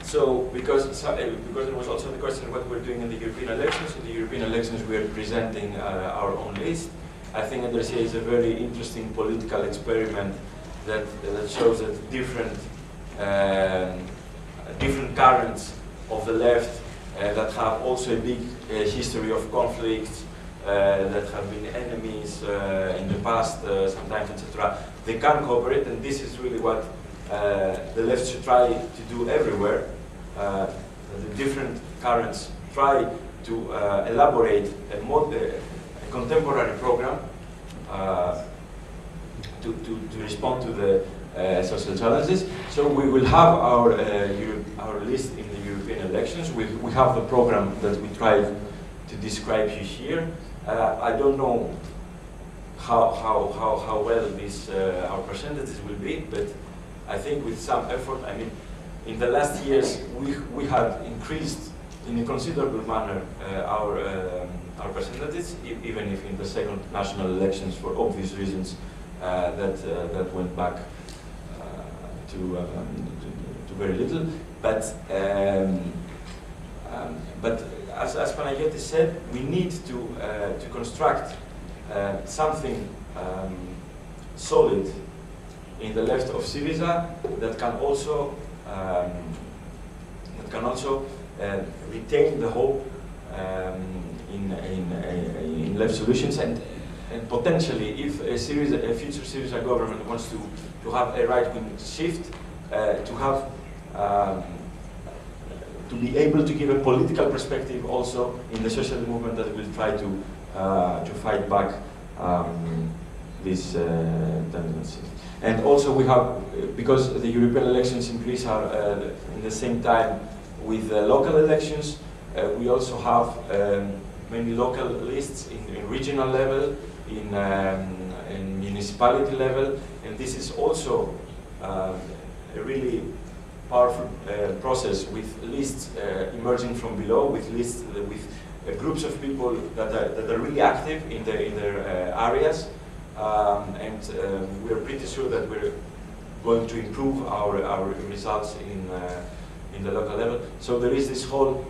So, because there was also the question of what we're doing in the European elections. In the European elections, we are presenting our own list. I think Andresia is a very interesting political experiment that shows that different currents of the left that have also a big history of conflicts, that have been enemies in the past, sometimes, etc. They can cooperate, and this is really what the left should try to do everywhere. The different currents try to elaborate a contemporary program to respond to the social challenges. So we will have our list in the European elections. We have the program that we try to describe you here. I don't know how well these our percentages will be, but I think with some effort, I mean, in the last years we had increased in a considerable manner our percentages, even if in the second national elections, for obvious reasons, that went back to very little. But as Panagiotis said, we need to construct something solid in the left of Syriza that can also retain the hope in left solutions, and potentially, if a future Syriza government wants to have a right-wing shift, to be able to give a political perspective also in the social movement that will try to fight back these tendencies. And also we have, because the European elections in Greece are in the same time with the local elections, we also have many local lists in regional level, in municipality level, and this is also a really powerful process with lists emerging from below, with lists with groups of people that are really active in their areas, and we are pretty sure that we're going to improve our results in the local level. So there is this whole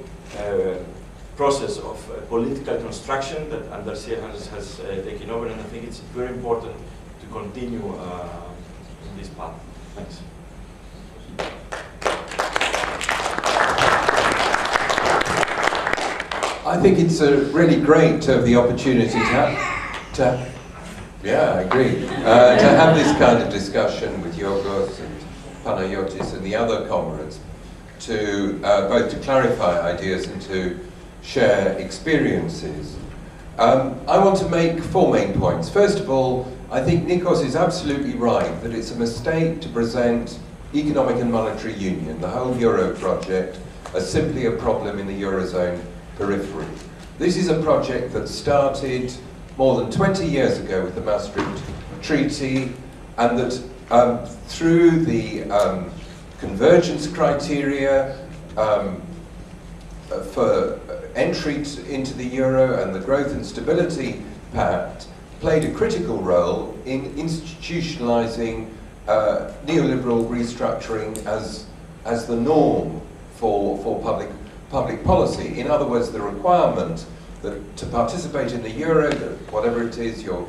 process of political construction that Andresia has taken over, and I think it's very important to continue in this path. Thanks. I think it's really great to have the opportunity to yeah, I agree, to have this kind of discussion with Yorgos and Panagiotis and the other comrades, to both to clarify ideas and to share experiences. I want to make 4 main points. First of all, I think Nikos is absolutely right that it's a mistake to present economic and monetary union, the whole Euro project, as simply a problem in the Eurozone periphery. This is a project that started more than 20 years ago with the Maastricht Treaty, and that through the convergence criteria for entry into the Euro and the Growth and Stability Pact played a critical role in institutionalizing neoliberal restructuring as the norm for public policy. In other words, the requirement that to participate in the Euro, that whatever it is, your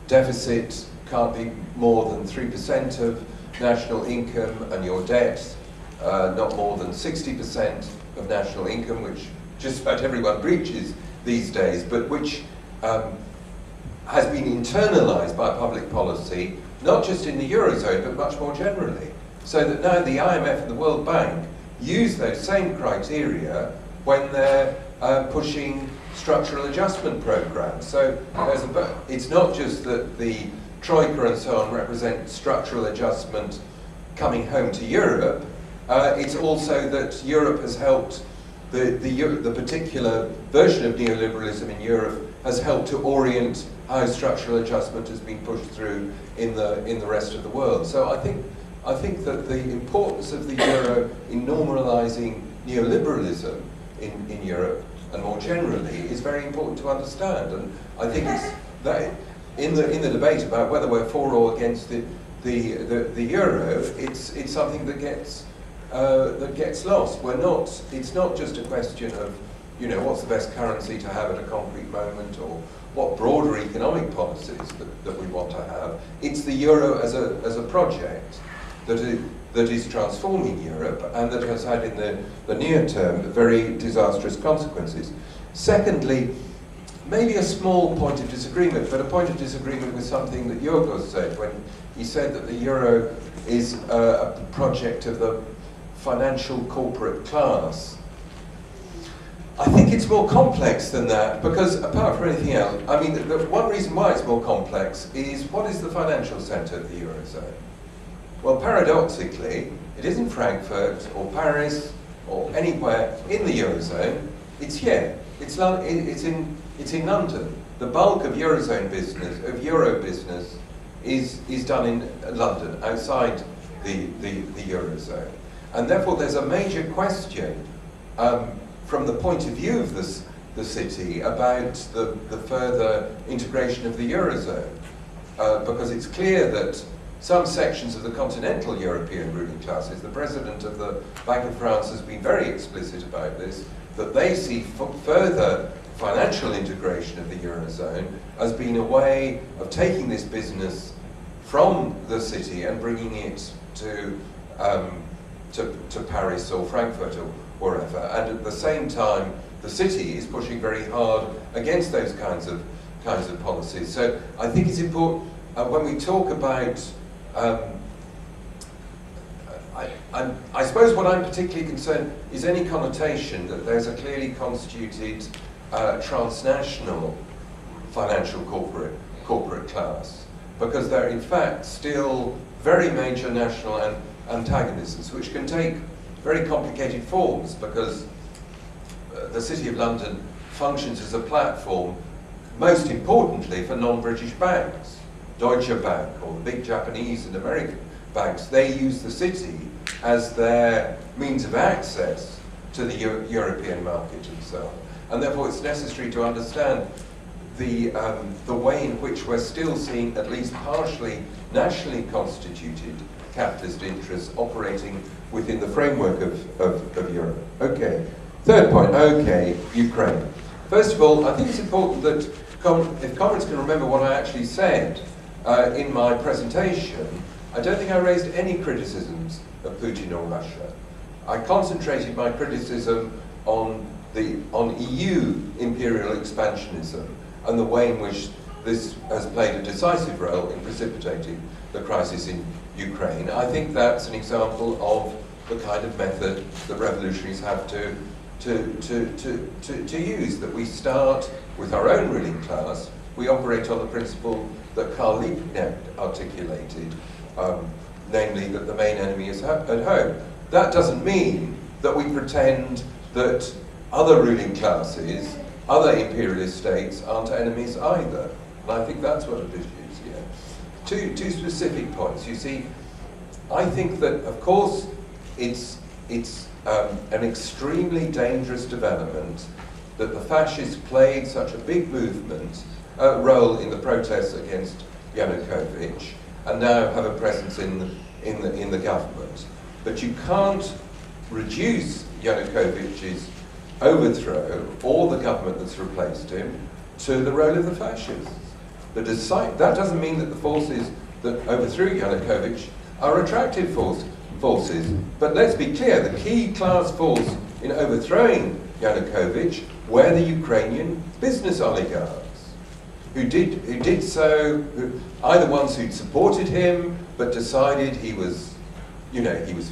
deficit can't be more than 3% of national income, and your debt not more than 60% of national income, which just about everyone breaches these days, but which has been internalized by public policy, not just in the Eurozone, but much more generally. So that now the IMF and the World Bank use those same criteria when they're pushing structural adjustment programs. So it's not just that the Troika and so on represent structural adjustment coming home to Europe, it's also that Europe has helped, the particular version of neoliberalism in Europe has helped to orient how structural adjustment has been pushed through in the rest of the world. So I think that the importance of the Euro in normalizing neoliberalism in Europe and more generally is very important to understand. And I think it's that in the debate about whether we're for or against the Euro, it's something that gets that gets lost. It's not just a question of, you know, what's the best currency to have at a concrete moment, or what broader economic policies that we want to have. It's the euro as a project that is transforming Europe, and that has had in the near term very disastrous consequences. Secondly, maybe a small point of disagreement, but a point of disagreement with something that Yorgos said when he said that the euro is a project of the financial corporate class. I think it's more complex than that, because apart from anything else, I mean, the one reason why it's more complex is, what is the financial centre of the Eurozone? Well, paradoxically, it isn't Frankfurt or Paris or anywhere in the Eurozone. It's here. It's in London. The bulk of Eurozone business, of Euro business, is done in London, outside the Eurozone. And therefore there's a major question from the point of view of the city about the further integration of the Eurozone. Because it's clear that some sections of the continental European ruling classes, the President of the Bank of France has been very explicit about this, that they see further financial integration of the Eurozone as being a way of taking this business from the city and bringing it to Paris or Frankfurt or wherever. And at the same time, the city is pushing very hard against those kinds of policies. So I think it's important when we talk about. I suppose what I'm particularly concerned is any connotation that there's a clearly constituted transnational financial corporate class, because there are in fact still very major national antagonisms, which can take very complicated forms, because the City of London functions as a platform, most importantly, for non-British banks. Deutsche Bank, or the big Japanese and American banks, they use the city as their means of access to the European market and so on. And therefore it's necessary to understand the way in which we're still seeing at least partially nationally constituted capitalist interests operating within the framework of Europe. Okay, third point, okay, Ukraine. First of all, I think it's important that if comrades can remember what I actually said in my presentation, I don't think I raised any criticisms of Putin or Russia. I concentrated my criticism on EU imperial expansionism and the way in which this has played a decisive role in precipitating the crisis in Ukraine. I think that's an example of the kind of method that revolutionaries have to use, that we start with our own ruling class. We operate on the principle that Karl Liebknecht articulated, namely that the main enemy is at home. That doesn't mean that we pretend that other ruling classes, other imperialist states, aren't enemies either. And I think that's what it is here. Two specific points. You see, I think that, of course, it's an extremely dangerous development that the fascists played such a big role in the protests against Yanukovych, and now have a presence in the government. But you can't reduce Yanukovych's overthrow, or the government that's replaced him, to the role of the fascists. That doesn't mean that the forces that overthrew Yanukovych are attractive forces. But let's be clear, the key class force in overthrowing Yanukovych were the Ukrainian business oligarchs, who did so, either ones who'd supported him but decided he was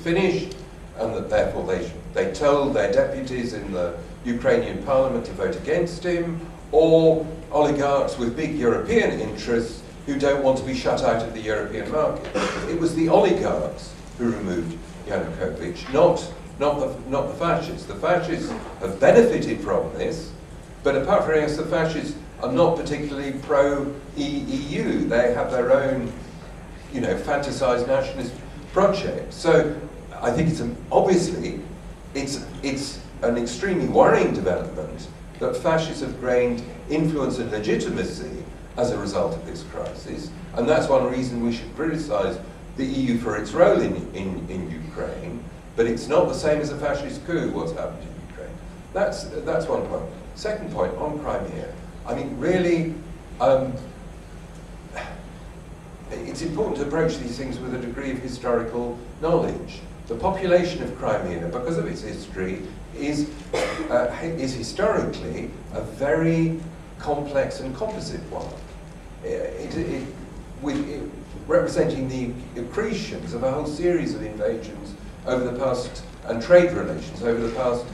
finished, and that therefore they told their deputies in the Ukrainian parliament to vote against him, or oligarchs with big European interests who don't want to be shut out of the European market. It was the oligarchs who removed Yanukovych, not the fascists. The fascists have benefited from this, but apart from this, the fascists are not particularly pro-EU. They have their own, fantasized nationalist project. So I think obviously it's an extremely worrying development that fascists have gained influence and legitimacy as a result of this crisis, and that's one reason we should criticize the EU for its role in Ukraine. but it's not the same as a fascist coup, what's happened in Ukraine. That's one point. Second point, on Crimea. I mean, really, it's important to approach these things with a degree of historical knowledge. The population of Crimea, because of its history, is historically a very complex and composite one. Representing the accretions of a whole series of invasions over the past, and trade relations over the past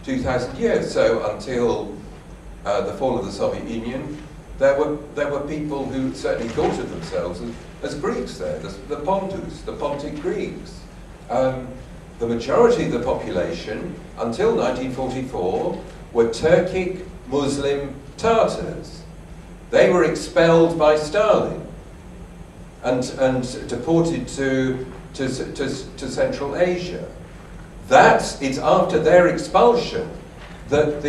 2,000 years. So until the fall of the Soviet Union, there were people who certainly thought of themselves as Greeks there, the Pontus, the Pontic Greeks. The majority of the population, until 1944, were Turkic Muslim Tatars. They were expelled by Stalin and deported to Central Asia. It's after their expulsion that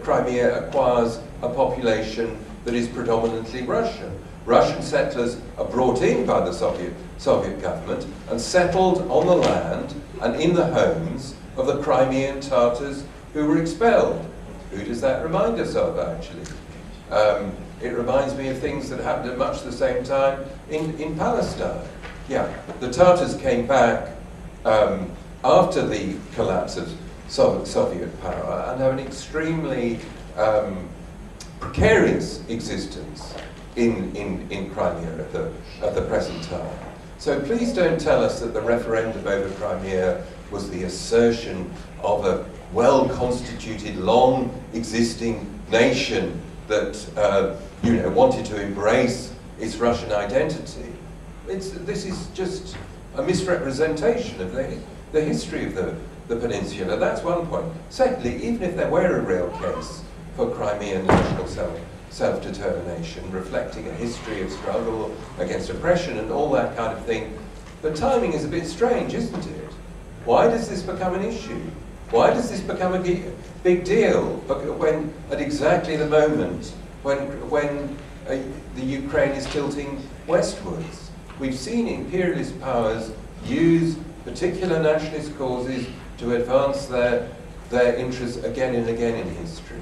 Crimea acquires a population that is predominantly Russian. Russian settlers are brought in by the Soviet government and settled on the land and in the homes of the Crimean Tatars who were expelled. Who does that remind us of, actually? It reminds me of things that happened at much the same time in Palestine. Yeah, the Tatars came back after the collapse of Soviet power and have an extremely precarious existence in Crimea at the present time. So please don't tell us that the referendum over Crimea was the assertion of a well-constituted, long-existing nation that wanted to embrace its Russian identity. This is just a misrepresentation of the history of the peninsula. That's one point. Secondly, even if there were a real case for Crimean national self-determination, reflecting a history of struggle against oppression and all that kind of thing, the timing is a bit strange, isn't it? Why does this become an issue? Why does this become a big deal when, at exactly the moment when the Ukraine is tilting westwards? We've seen imperialist powers use particular nationalist causes to advance their interests again and again in history.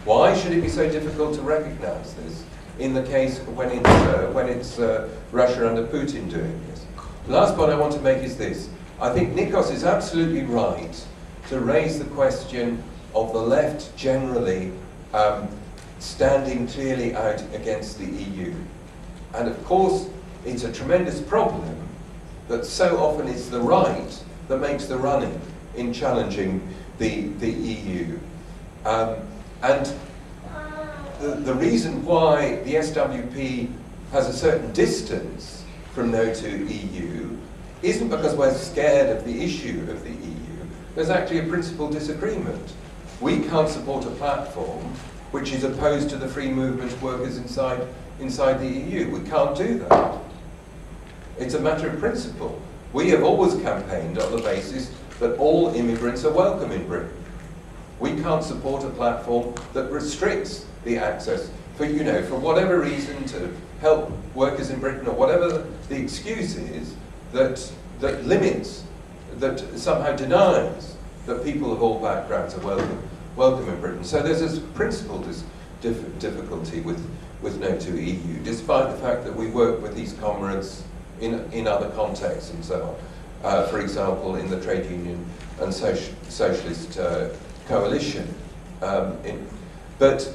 Why should it be so difficult to recognize this in the case when it's Russia under Putin doing this? The last point I want to make is this. I think Nikos is absolutely right to raise the question of the left generally standing clearly out against the EU. And of course, it's a tremendous problem that so often it's the right that makes the running in challenging the EU. And the reason why the SWP has a certain distance from no to EU isn't because we're scared of the issue of the EU. There's actually a principal disagreement. We can't support a platform which is opposed to the free movement of workers inside the EU. We can't do that. It's a matter of principle. We have always campaigned on the basis that all immigrants are welcome in Britain. We can't support a platform that restricts the access for whatever reason to help workers in Britain, or whatever the excuse is that limits, that somehow denies that people of all backgrounds are welcome in Britain. So there's this principal difficulty with no to EU, despite the fact that we work with these comrades in other contexts and so on. For example, in the trade union and socialist coalition. But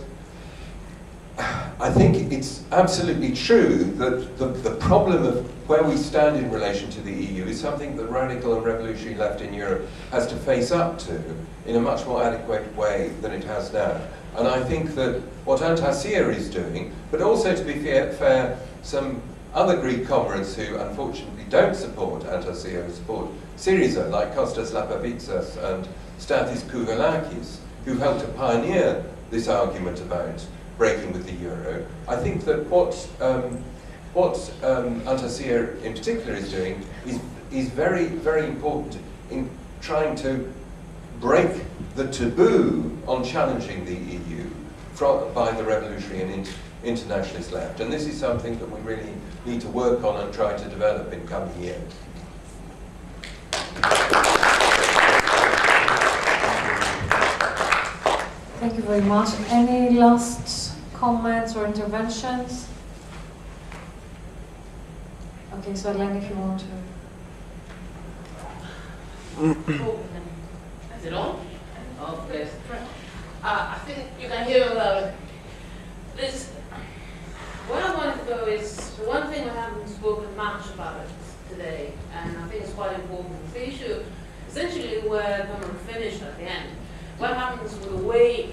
I think it's absolutely true that the problem of where we stand in relation to the EU is something the radical and revolutionary left in Europe has to face up to in a much more adequate way than it has now. And I think that what Antasia is doing, but also to be fair, some other Greek comrades who unfortunately don't support Antasia, who support Syriza, like Kostas Lapavitsas and Stathis Kouvelakis, who helped to pioneer this argument about breaking with the euro. I think that what Antasia in particular is doing is very, very important in trying to break the taboo on challenging the EU by the revolutionary and internationalist left. And this is something that we really need to work on and try to develop in coming years. Thank you very much. Any last comments or interventions? Okay, so Elena, if you want to. Is it on? Oh, yes. I think you can hear this. Where I want to go is the one thing we haven't spoken much about it today, and I think it's quite important. The issue, essentially, we're going to finish at the end. What happens with the way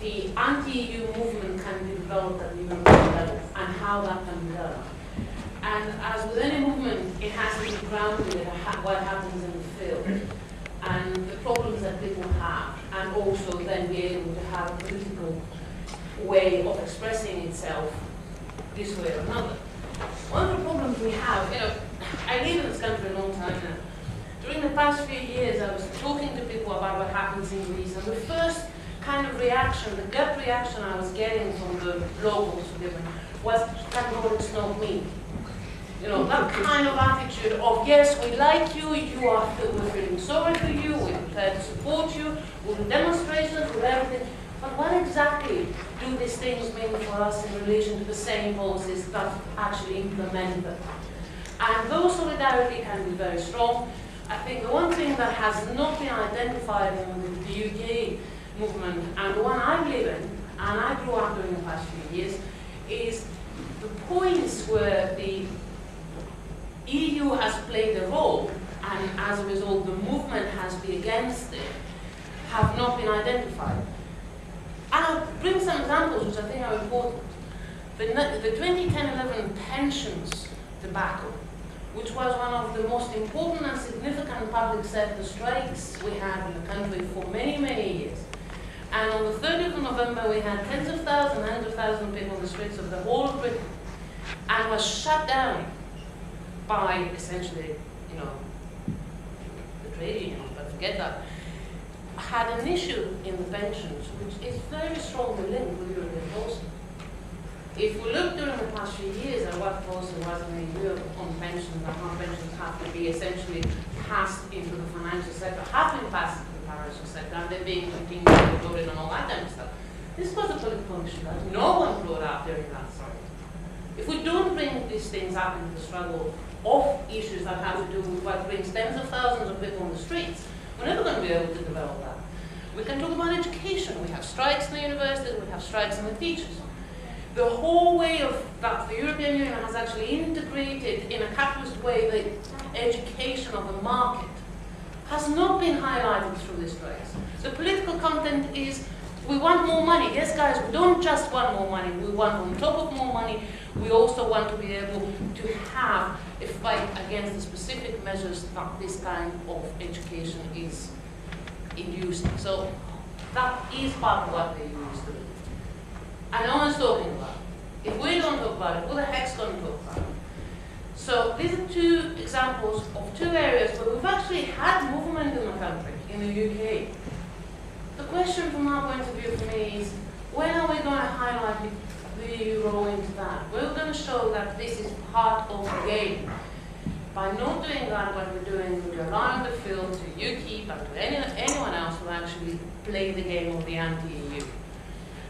the anti-EU movement can be developed at the European level, and how that can be done. And as with any movement, it has to be grounded in what happens in the field and the problems that people have, and also then be able to have a political way of expressing itself this way or another. One of the problems we have, I live in this country a long time now. During the past few years, I was talking to people about what happens in Greece, and the first kind of reaction, the gut reaction I was getting from the locals was, thank God it's not me. That kind of attitude of, yes, we like you, we're feeling sorry for you, we're prepared to support you, with the demonstrations, with everything. But what exactly do these things mean for us in relation to the same policies that actually implement them? And though solidarity can be very strong, I think the one thing that has not been identified in the UK movement, and the one I live in, and I grew up during the past few years, is the points where the EU has played a role, and as a result the movement has been against it, have not been identified. And I'll bring some examples which I think are important. The 2010-11 pensions debacle, which was one of the most important and significant public sector strikes we had in the country for many, many years. And on the 30th of November, we had tens of thousands, hundreds of thousands of people on the streets of the whole of Britain, and was shut down by essentially, the trade unions, but forget that, had an issue in the pensions which is very strongly linked with European policy. If we look during the past few years at what policy was in Europe on pensions and how pensions have to be essentially passed into the financial sector, have been passed into the financial sector, and they're being continued voted on all that kind of stuff. This was a political issue that no one brought up during that struggle. If we don't bring these things up into the struggle of issues that have to do with what brings tens of thousands of people on the streets, we're never going to be able to develop that. We can talk about education. We have strikes in the universities, we have strikes in the teachers. The whole way of that the European Union has actually integrated in a capitalist way the education of the market has not been highlighted through these strikes. The political content is, we want more money. Yes, guys, we don't just want more money. We want on top of more money, we also want to be able to have a fight against the specific measures that this kind of education is inducing. So that is part of what the EU is doing. And no one's talking about it. If we don't talk about it, who the heck's going to talk about it? So these are two examples of two areas where we've actually had movement in the country, in the UK. The question from our point of view for me is, when are we going to highlight the EU role into that? We're going to show that this is part of the game. By not doing that, what we're doing, we're allowing the field to UKIP and to anyone else who actually play the game of the anti-EU.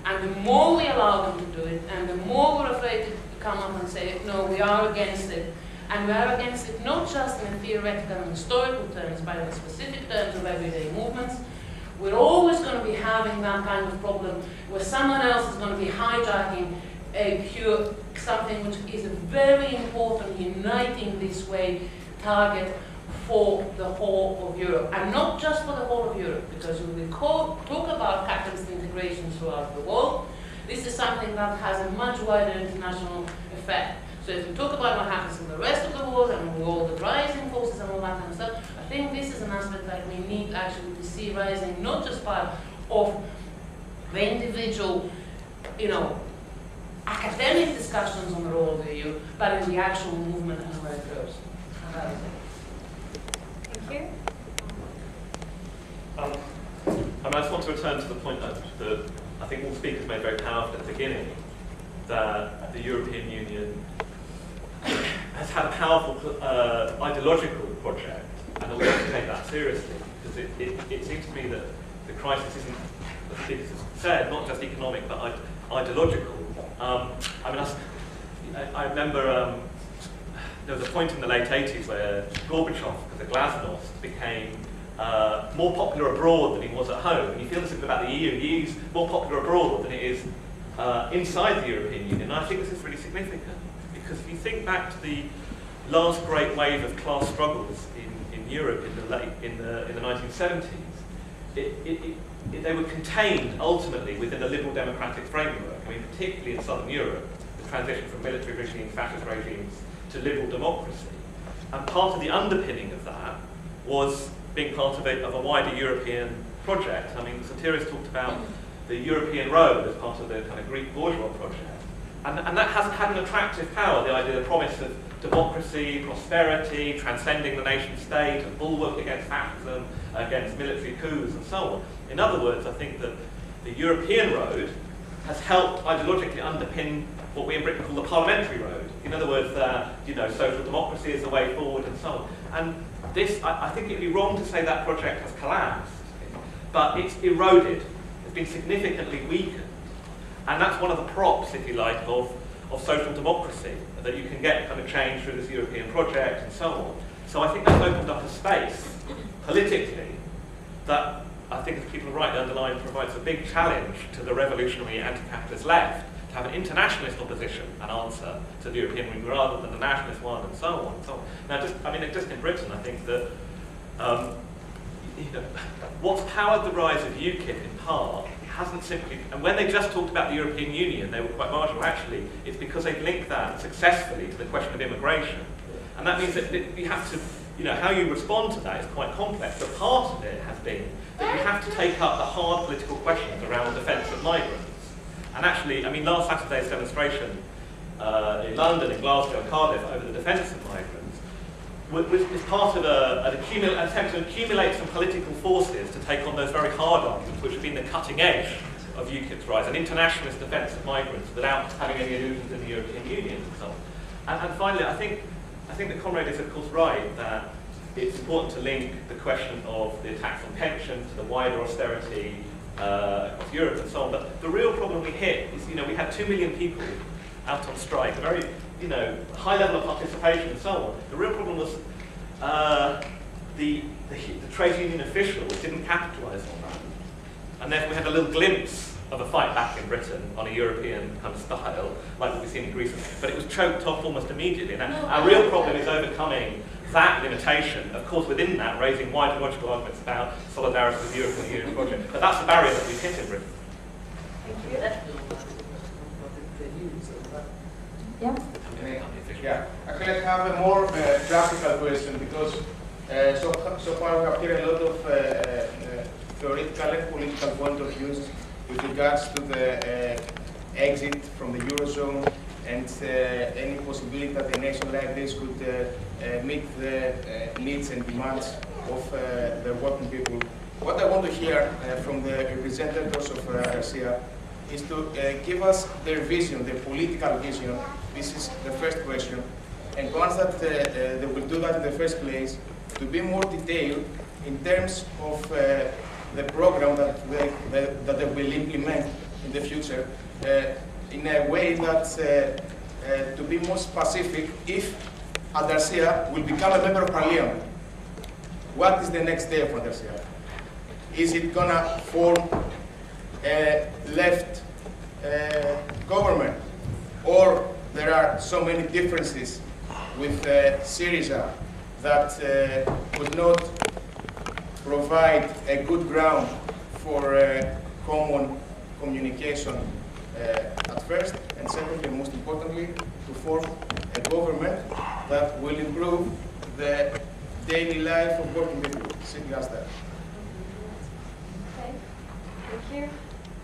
And the more we allow them to do it, and the more we're afraid to come up and say, no, we are against it. And we are against it not just in theoretical and historical terms, but in specific terms of everyday movements. We're always going to be having that kind of problem where someone else is going to be hijacking something which is a very important, uniting this way target for the whole of Europe. And not just for the whole of Europe, because when we talk about capitalist integration throughout the world, this is something that has a much wider international effect. So if we talk about what happens in the rest of the world and with all the rising forces and all that kind of stuff, I think this is an aspect that we need actually to see rising, not just part of the individual, academic discussions on the role of the EU, but in the actual movement and where it goes. And that is it. Thank you. I just want to return to the point that I think all speakers made very powerfully at the beginning, that the European Union has had a powerful ideological project, and we have to take that seriously, because it seems to me that the crisis isn't as Steve said, not just economic but ideological. I remember there was a point in the late 80s where Gorbachev, because of glasnost, became more popular abroad than he was at home. And you feel this about the EU. The EU is more popular abroad than it is inside the European Union. And I think this is really significant, because if you think back to the last great wave of class struggles in Europe in the 1970s, they were contained ultimately within a liberal democratic framework. I mean, particularly in southern Europe, the transition from military regimes, fascist regimes, to liberal democracy. And part of the underpinning of that was being part of a wider European project. I mean, Sotiris talked about the European road as part of the kind of Greek bourgeois project. And that has had an attractive power, the idea, the promise of democracy, prosperity, transcending the nation state, a bulwark against fascism, against military coups, and so on. In other words, I think that the European road has helped ideologically underpin what we in Britain call the parliamentary road. In other words, social democracy is the way forward, and so on. And this, I think it would be wrong to say that project has collapsed, but it's eroded. It's been significantly weakened. And that's one of the props, if you like, of social democracy, that you can get kind of change through this European project and so on. So I think that's opened up a space, politically, that I think, as people rightly underline, provides a big challenge to the revolutionary anti-capitalist left, to have an internationalist opposition, an answer to the European Union, rather than the nationalist one, and so on and so on. Now, just in Britain, I think that what's powered the rise of UKIP in part hasn't simply, and when they just talked about the European Union, they were quite marginal. Actually, it's because they've linked that successfully to the question of immigration. And that means that you have to, how you respond to that is quite complex, but part of it has been that you have to take up the hard political questions around the defence of migrants. And actually, I mean, last Saturday's demonstration in London, in Glasgow, and Cardiff over the defence of migrants was part of an attempt to accumulate some political forces to take on those very hard arguments, which have been the cutting edge of UKIP's rise, an internationalist defence of migrants without having any illusions in the European Union and so on. And finally, I think that Conrad is of course right that it's important to link the question of the attacks on pensions to the wider austerity across Europe and so on. But the real problem we hit is, we had 2 million people out on strike, a very, high level of participation and so on. The real problem was the trade union officials didn't capitalise on that. And therefore we had a little glimpse of a fight back in Britain on a European kind of style, like what we've seen in Greece, but it was choked off almost immediately. And our real problem is overcoming that limitation, of course within that raising wide logical arguments about solidarity with the European Union project. But that's the barrier that we've hit in Britain. Thank you. Yeah, actually I have a more practical question, because so far we have heard a lot of theoretical and political point of views with regards to the exit from the Eurozone and any possibility that a nation like this could meet the needs and demands of the working people. What I want to hear from the representatives of Russia is to give us their vision, their political vision. This is the first question. And once that they will do that in the first place, to be more detailed in terms of the program that they will implement in the future, in a way that to be more specific, if Andalusia will become a member of Parliament, what is the next step for Andalusia? Is it gonna form a left government, or there are so many differences with Syriza that would not provide a good ground for common communication at first, and secondly, most importantly, to form a government that will improve the daily life of working people. Simply as that. Okay, thank you.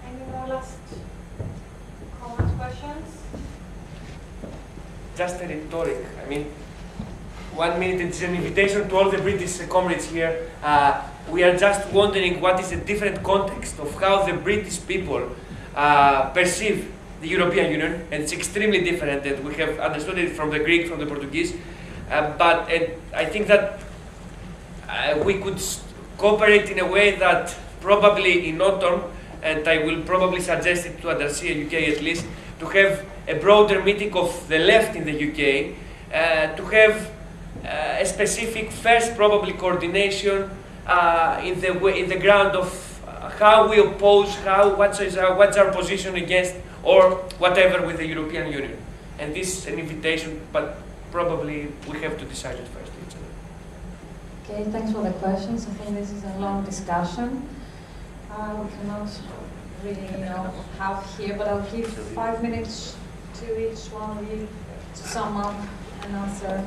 Any more last comments, questions? Just a rhetoric. I mean, 1 minute, it's an invitation to all the British comrades here. We are just wondering what is the different context of how the British people perceive the European Union, and it's extremely different, and we have understood it from the Greek, from the Portuguese, but I think that we could cooperate in a way that probably in autumn and I will probably suggest it to Andalusia, UK at least, to have a broader meeting of the left in the UK, to have a specific first probably coordination in the ground of how we oppose, what's our position against or whatever with the European Union. And this is an invitation, but probably we have to decide it first. Okay, thanks for the questions. I think this is a long discussion. We cannot really, have here, but I'll give 5 minutes to each one of you to sum up and answer.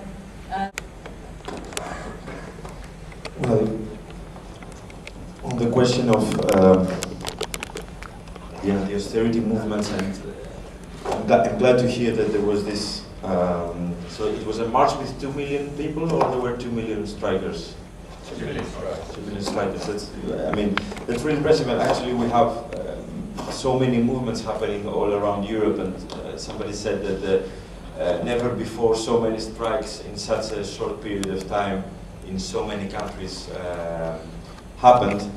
Well, on the question of the austerity movements, and I'm glad to hear that there was this. So it was a march with 2 million people, or there were 2 million strikers? 2 million strikers. 2 million strikers. That's really impressive. And actually, we have so many movements happening all around Europe. And somebody said that never before so many strikes in such a short period of time in so many countries happened.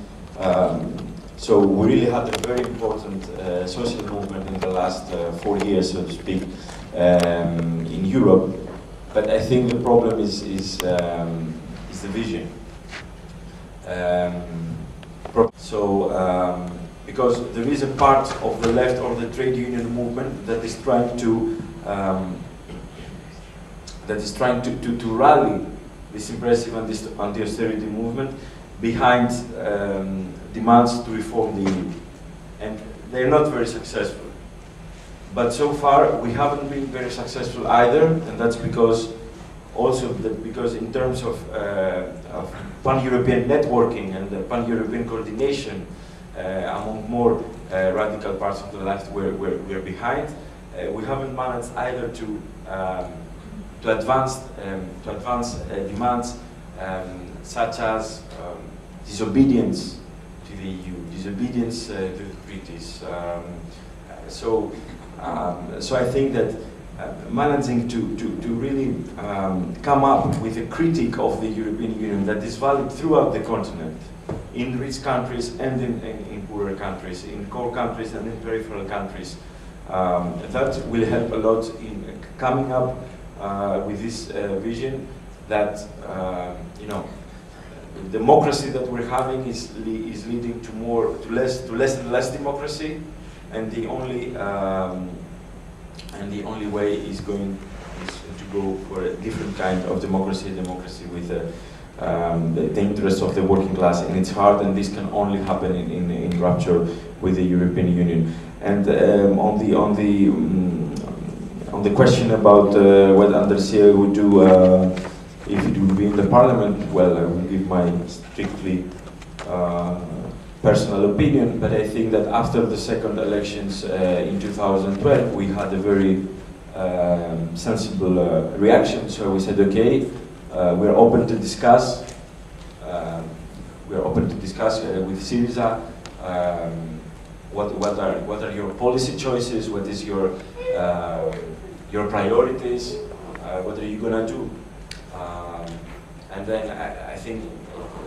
So we really had a very important social movement in the last 4 years, so to speak, in Europe. But I think the problem is the vision. Because there is a part of the left or the trade union movement that is trying to rally this impressive anti-austerity movement behind demands to reform the EU, and they're not very successful. But so far we haven't been very successful either, and that's because because in terms of pan-European networking and pan-European coordination among more radical parts of the left, we're behind. We haven't managed either to advance demands such as disobedience to the EU, disobedience to the treaties. So I think that managing to really come up with a critique of the European Union that is valid throughout the continent, in rich countries and in poorer countries, in core countries and in peripheral countries, that will help a lot in coming up with this vision that the democracy that we're having is leading to less and less democracy, and the only way is to go for a different kind of democracy with the interests of the working class in its heart, and this can only happen in rupture with the European Union. And on the question about what Andalusia would do if it would be in the parliament, well, I will give my strictly personal opinion, but I think that after the second elections in 2012, we had a very sensible reaction. So we said, okay, we're open to discuss. We're open to discuss with Syriza. What are your policy choices? What is your priorities? What are you gonna do? And then I think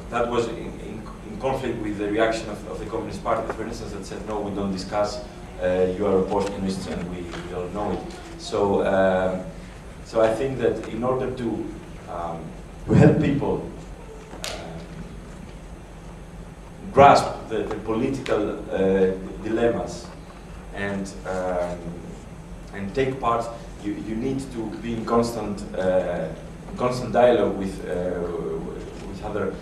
that was in conflict with the reaction of the Communist Party, for instance, that said, no, we don't discuss, you are opportunists and we don't know it. So I think that in order to help people grasp the political dilemmas and take part, you need to be in constant dialogue with other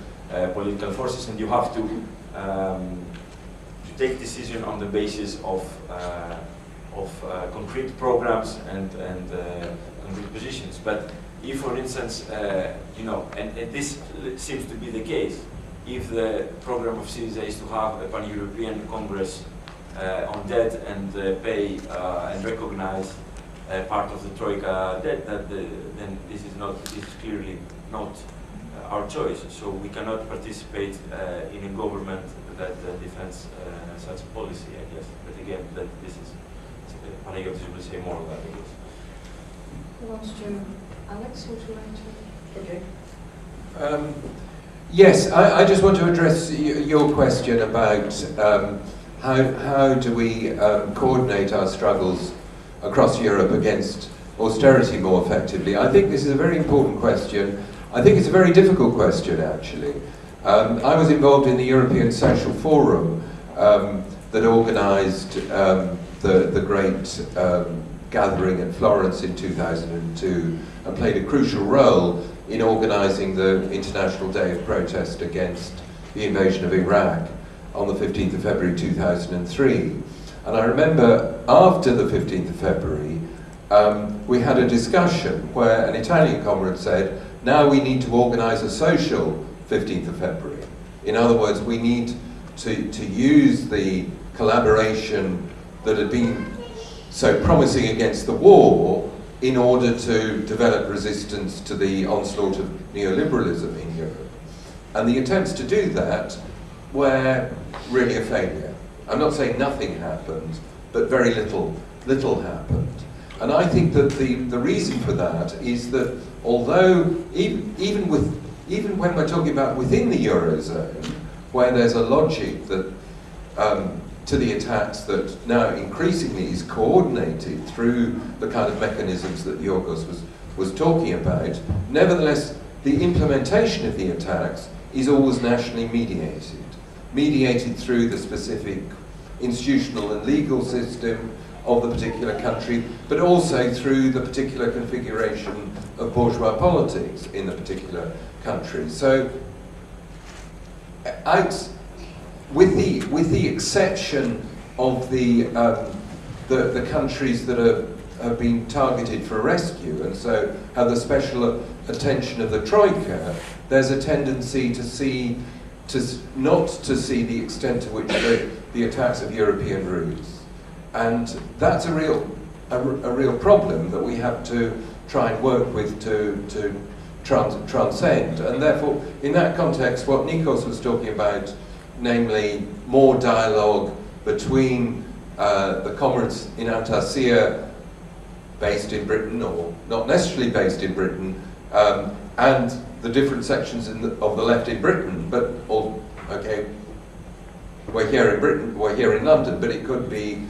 political forces, and you have to take decision on the basis of concrete programs and concrete positions. But if, for instance, and this seems to be the case, if the program of Syriza is to have a pan-European Congress on debt and pay and recognize part of the Troika debt, then this is clearly not our choice. So we cannot participate in a government that defends such a policy, I guess. But again, this is Panagiotis will say more of that, I guess. Who wants to? Alex, would you like to? Okay. Yes, I just want to address your question about how do we coordinate our struggles across Europe against austerity more effectively? I think this is a very important question. I think it's a very difficult question, actually. I was involved in the European Social Forum that organised the great gathering in Florence in 2002 and played a crucial role in organising the International Day of Protest against the invasion of Iraq on the 15th of February 2003. And I remember after the 15th of February, we had a discussion where an Italian comrade said, now we need to organise a social 15th of February. In other words, we need to use the collaboration that had been so promising against the war in order to develop resistance to the onslaught of neoliberalism in Europe. And the attempts to do that were really a failure. I'm not saying nothing happened, but very little happened. And I think that the reason for that is that although even when we're talking about within the Eurozone, where there's a logic that to the attacks that now increasingly is coordinated through the kind of mechanisms that Yorgos was talking about, nevertheless the implementation of the attacks is always nationally mediated through the specific institutional and legal system of the particular country, but also through the particular configuration of bourgeois politics in the particular country. So, with the exception of the countries that have been targeted for rescue, and so have the special attention of the Troika, there's a tendency not to see the extent to which the attacks of European roots. And that's a real problem that we have to try and work with to transcend. And therefore, in that context, what Nikos was talking about, namely more dialogue between the comrades in Antalya based in Britain, or not necessarily based in Britain, and the different sections of the left in Britain, but okay, we're here in Britain, we're here in London, but it could be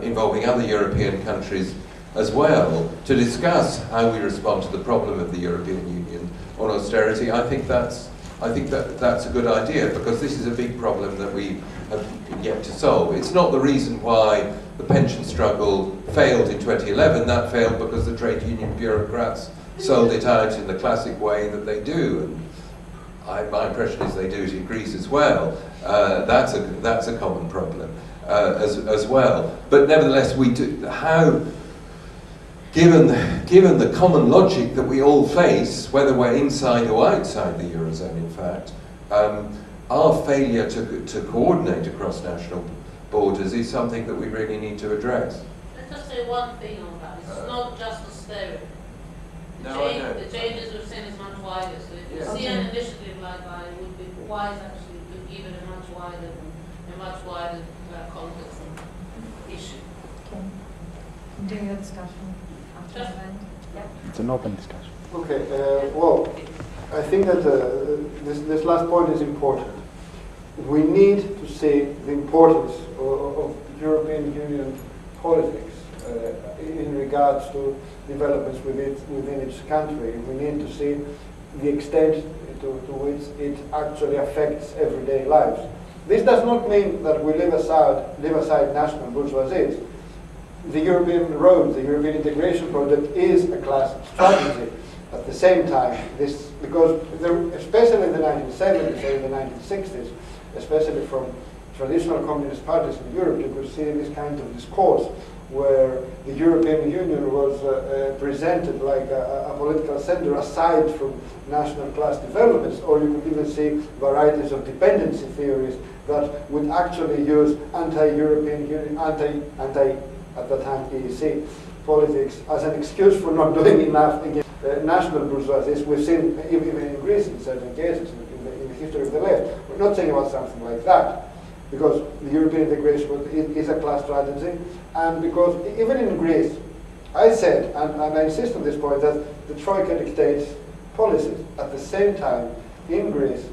involving other European countries as well, to discuss how we respond to the problem of the European Union on austerity. I think that's a good idea, because this is a big problem that we have yet to solve. It's not the reason why the pension struggle failed in 2011. That failed because the trade union bureaucrats sold it out in the classic way that they do. And my impression is they do it in Greece as well. That's a common problem as well. But nevertheless, we do how. Given the common logic that we all face, whether we're inside or outside the Eurozone, in fact, our failure to coordinate across national borders is something that we really need to address. Let's just say one thing on that. It's not just austerity. The changes we've seen is much wider. So if you see an initiative like that, it would be wise actually to give it a much wider context and issue. Okay. Continue the discussion. It's an open discussion. Okay, well, I think that this last point is important. We need to see the importance of European Union politics in regards to developments within each country. We need to see the extent to which it actually affects everyday lives. This does not mean that we leave aside national bourgeoisies. The European road, the European integration project is a class strategy. At the same time, because especially in the 1970s or in the 1960s, especially from traditional communist parties in Europe, you could see this kind of discourse where the European Union was presented like a political center aside from national class developments, or you could even see varieties of dependency theories that would actually use anti-European Union, at the time EEC politics as an excuse for not doing enough against national bourgeoisies. We've seen even in Greece in certain cases in the history of the left. We're not saying about something like that, because the European integration is a class strategy, and because even in Greece, I said, and I insist on this point, that the Troika dictates policies. At the same time, in Greece,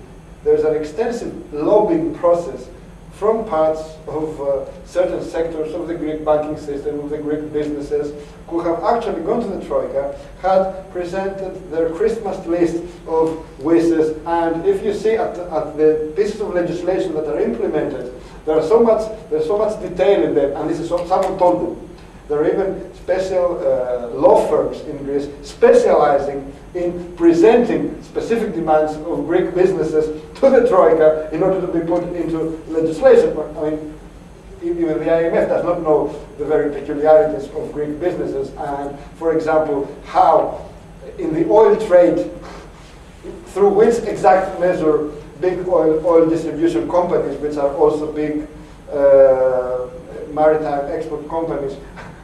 there's an extensive lobbying process from parts of certain sectors of the Greek banking system, of the Greek businesses, who have actually gone to the Troika, had presented their Christmas list of wishes. And if you see at the pieces of legislation that are implemented, there's so much detail in them, and this is what someone told them. There are even special law firms in Greece specializing in presenting specific demands of Greek businesses to the Troika in order to be put into legislation. I mean, even the IMF does not know the very peculiarities of Greek businesses, and, for example, how in the oil trade, through which exact measure big oil distribution companies, which are also big maritime export companies,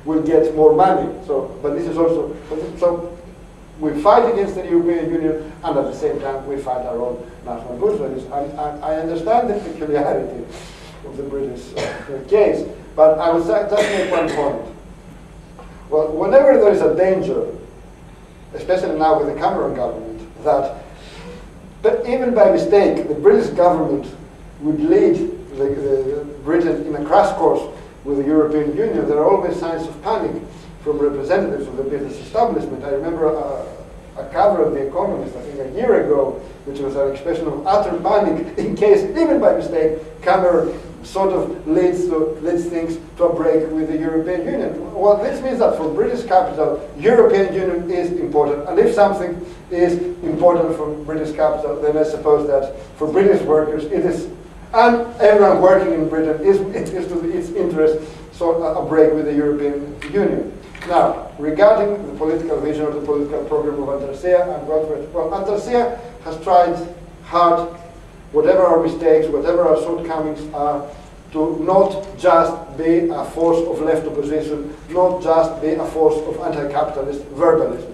will get more money. So, but this is also, so we fight against the European Union, and at the same time we fight our own national goods values. I understand the peculiarity of the British case, but I would just make one point. Well, whenever there is a danger, especially now with the Cameron government, that even by mistake the British government would lead the Britain in a crash course with the European Union, there are always signs of panic from representatives of the business establishment. I remember a cover of The Economist, I think a year ago, which was an expression of utter panic in case, even by mistake, Cameron sort of leads things to a break with the European Union. Well, this means that for British capital, European Union is important, and if something is important for British capital, then I suppose that for British workers it is, and everyone working in Britain, it is to its interest, so a break with the European Union. Now, regarding the political vision or the political program of Antarcia, well, Antarcia has tried hard, whatever our mistakes, whatever our shortcomings are, to not just be a force of left opposition, not just be a force of anti-capitalist verbalism.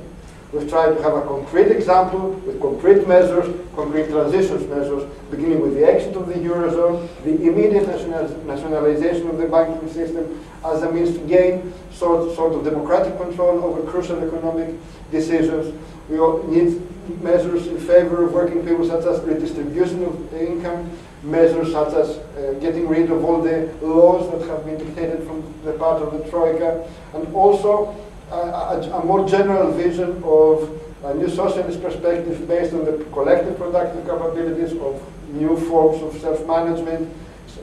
We've tried to have a concrete example with concrete measures, concrete transitions measures, beginning with the exit of the Eurozone, the immediate nationalization of the banking system as a means to gain sort of democratic control over crucial economic decisions. We need measures in favor of working people, such as redistribution of income, measures such as getting rid of all the laws that have been dictated from the part of the Troika, and also a more general vision of a new socialist perspective based on the collective productive capabilities of new forms of self-management. So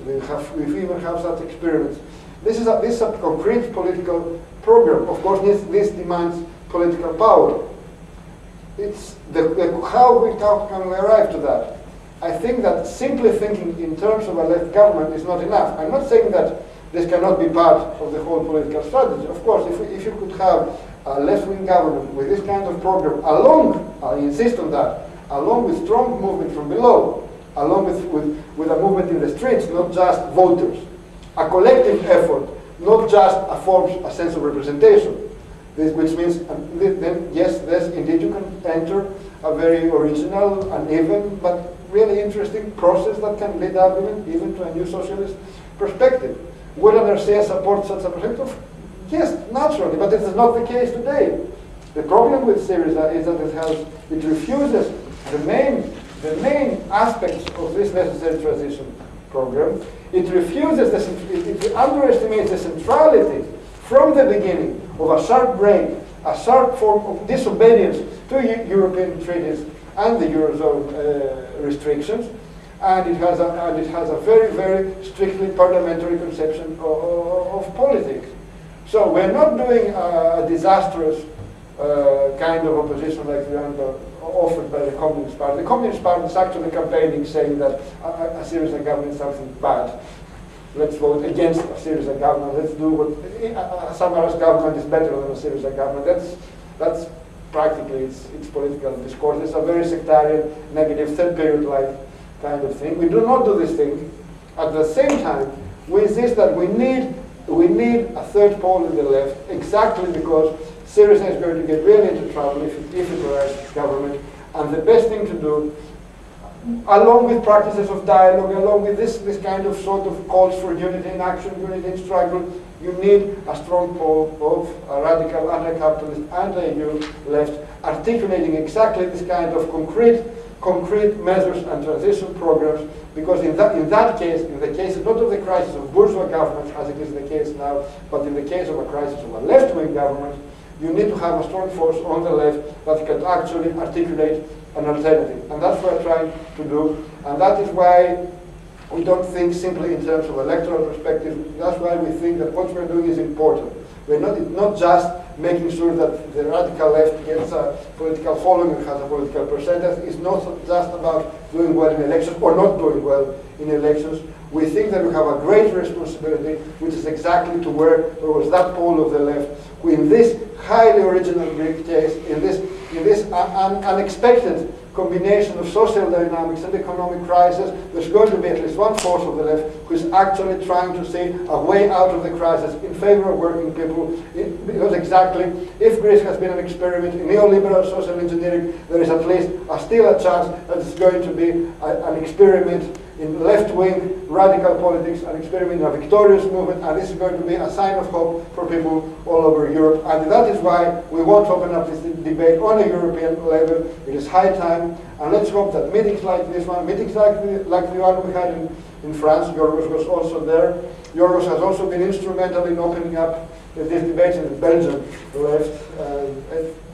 we even have such experiments. This is a concrete political program. Of course, this demands political power. It's how can we arrive to that? I think that simply thinking in terms of a left government is not enough. I'm not saying that this cannot be part of the whole political strategy. Of course, if you could have a left-wing government with this kind of program, along, I insist on that, along with strong movement from below, along with a movement in the streets, not just voters, a collective effort, not just a sense of representation. Which means, then yes, indeed you can enter a very original, uneven, but really interesting process that can lead up even to a new socialist perspective. Would Antarcia support such a perspective? Yes, naturally, but this is not the case today. The problem with Syriza is that it refuses the main aspects of this necessary transition program. It refuses, it underestimates the centrality from the beginning of a sharp break, a sharp form of disobedience to European treaties and the Eurozone restrictions, and it has a very, very strictly parliamentary conception of politics. So we're not doing a disastrous kind of opposition like the one offered by the Communist Party. The Communist Party is actually campaigning, saying that a Syriza government is something bad. Let's vote against a Syriza government. Let's do what a Samaras government is better than a Syriza government. That's practically its political discourse. It's a very sectarian, negative, third period-like kind of thing. We do not do this thing. At the same time, we insist that we need a third pole in the left, exactly because Syriza is going to get really into trouble if it arises government. And the best thing to do, along with practices of dialogue, along with this kind of sort of calls for unity in action, unity in struggle, you need a strong pole of a radical, anti-capitalist, anti-EU left, articulating exactly this kind of concrete concrete measures and transition programs, because in that case, in the case not of the crisis of bourgeois governments, as it is the case now, but in the case of a crisis of a left-wing government, you need to have a strong force on the left that can actually articulate an alternative. And that's what we're trying to do. And that is why we don't think simply in terms of electoral perspective. That's why we think that what we're doing is important. We're not just making sure that the radical left gets a political following and has a political percentage. It's not just about doing well in elections or not doing well in elections. We think that we have a great responsibility, which is exactly to work towards that pole of the left, who in this highly original Greek case, in this unexpected combination of social dynamics and economic crisis, there's going to be at least one force of the left who is actually trying to see a way out of the crisis in favor of working people. Because exactly, if Greece has been an experiment in neoliberal social engineering, there is at least still a chance that it's going to be an experiment in left-wing radical politics, an experiment in a victorious movement, and this is going to be a sign of hope for people all over Europe. And that is why we want to open up this debate on a European level. It is high time, and let's hope that meetings like this one, meetings like the one we had in France, Yorgos was also there. Yorgos has also been instrumental in opening up these debates in the Belgian left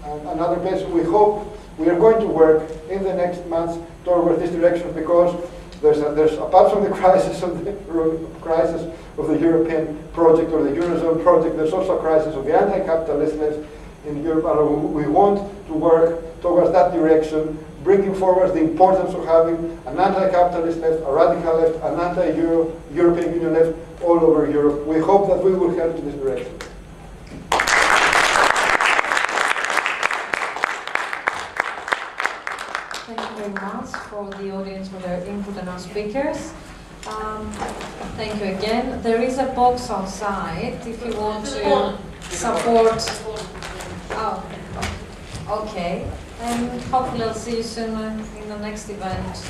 and other places. We hope we are going to work in the next months towards this direction, because there's apart from the crisis of the European project or the Eurozone project, there's also a crisis of the anti-capitalist left in Europe, and we want to work towards that direction, bringing forward the importance of having an anti-capitalist left, a radical left, an anti-European Union left all over Europe. We hope that we will help in this direction. Thank you very much for the audience for their input and our speakers. Thank you again. There is a box outside if you want to support. Oh, okay. And hopefully I'll see you soon in the next event.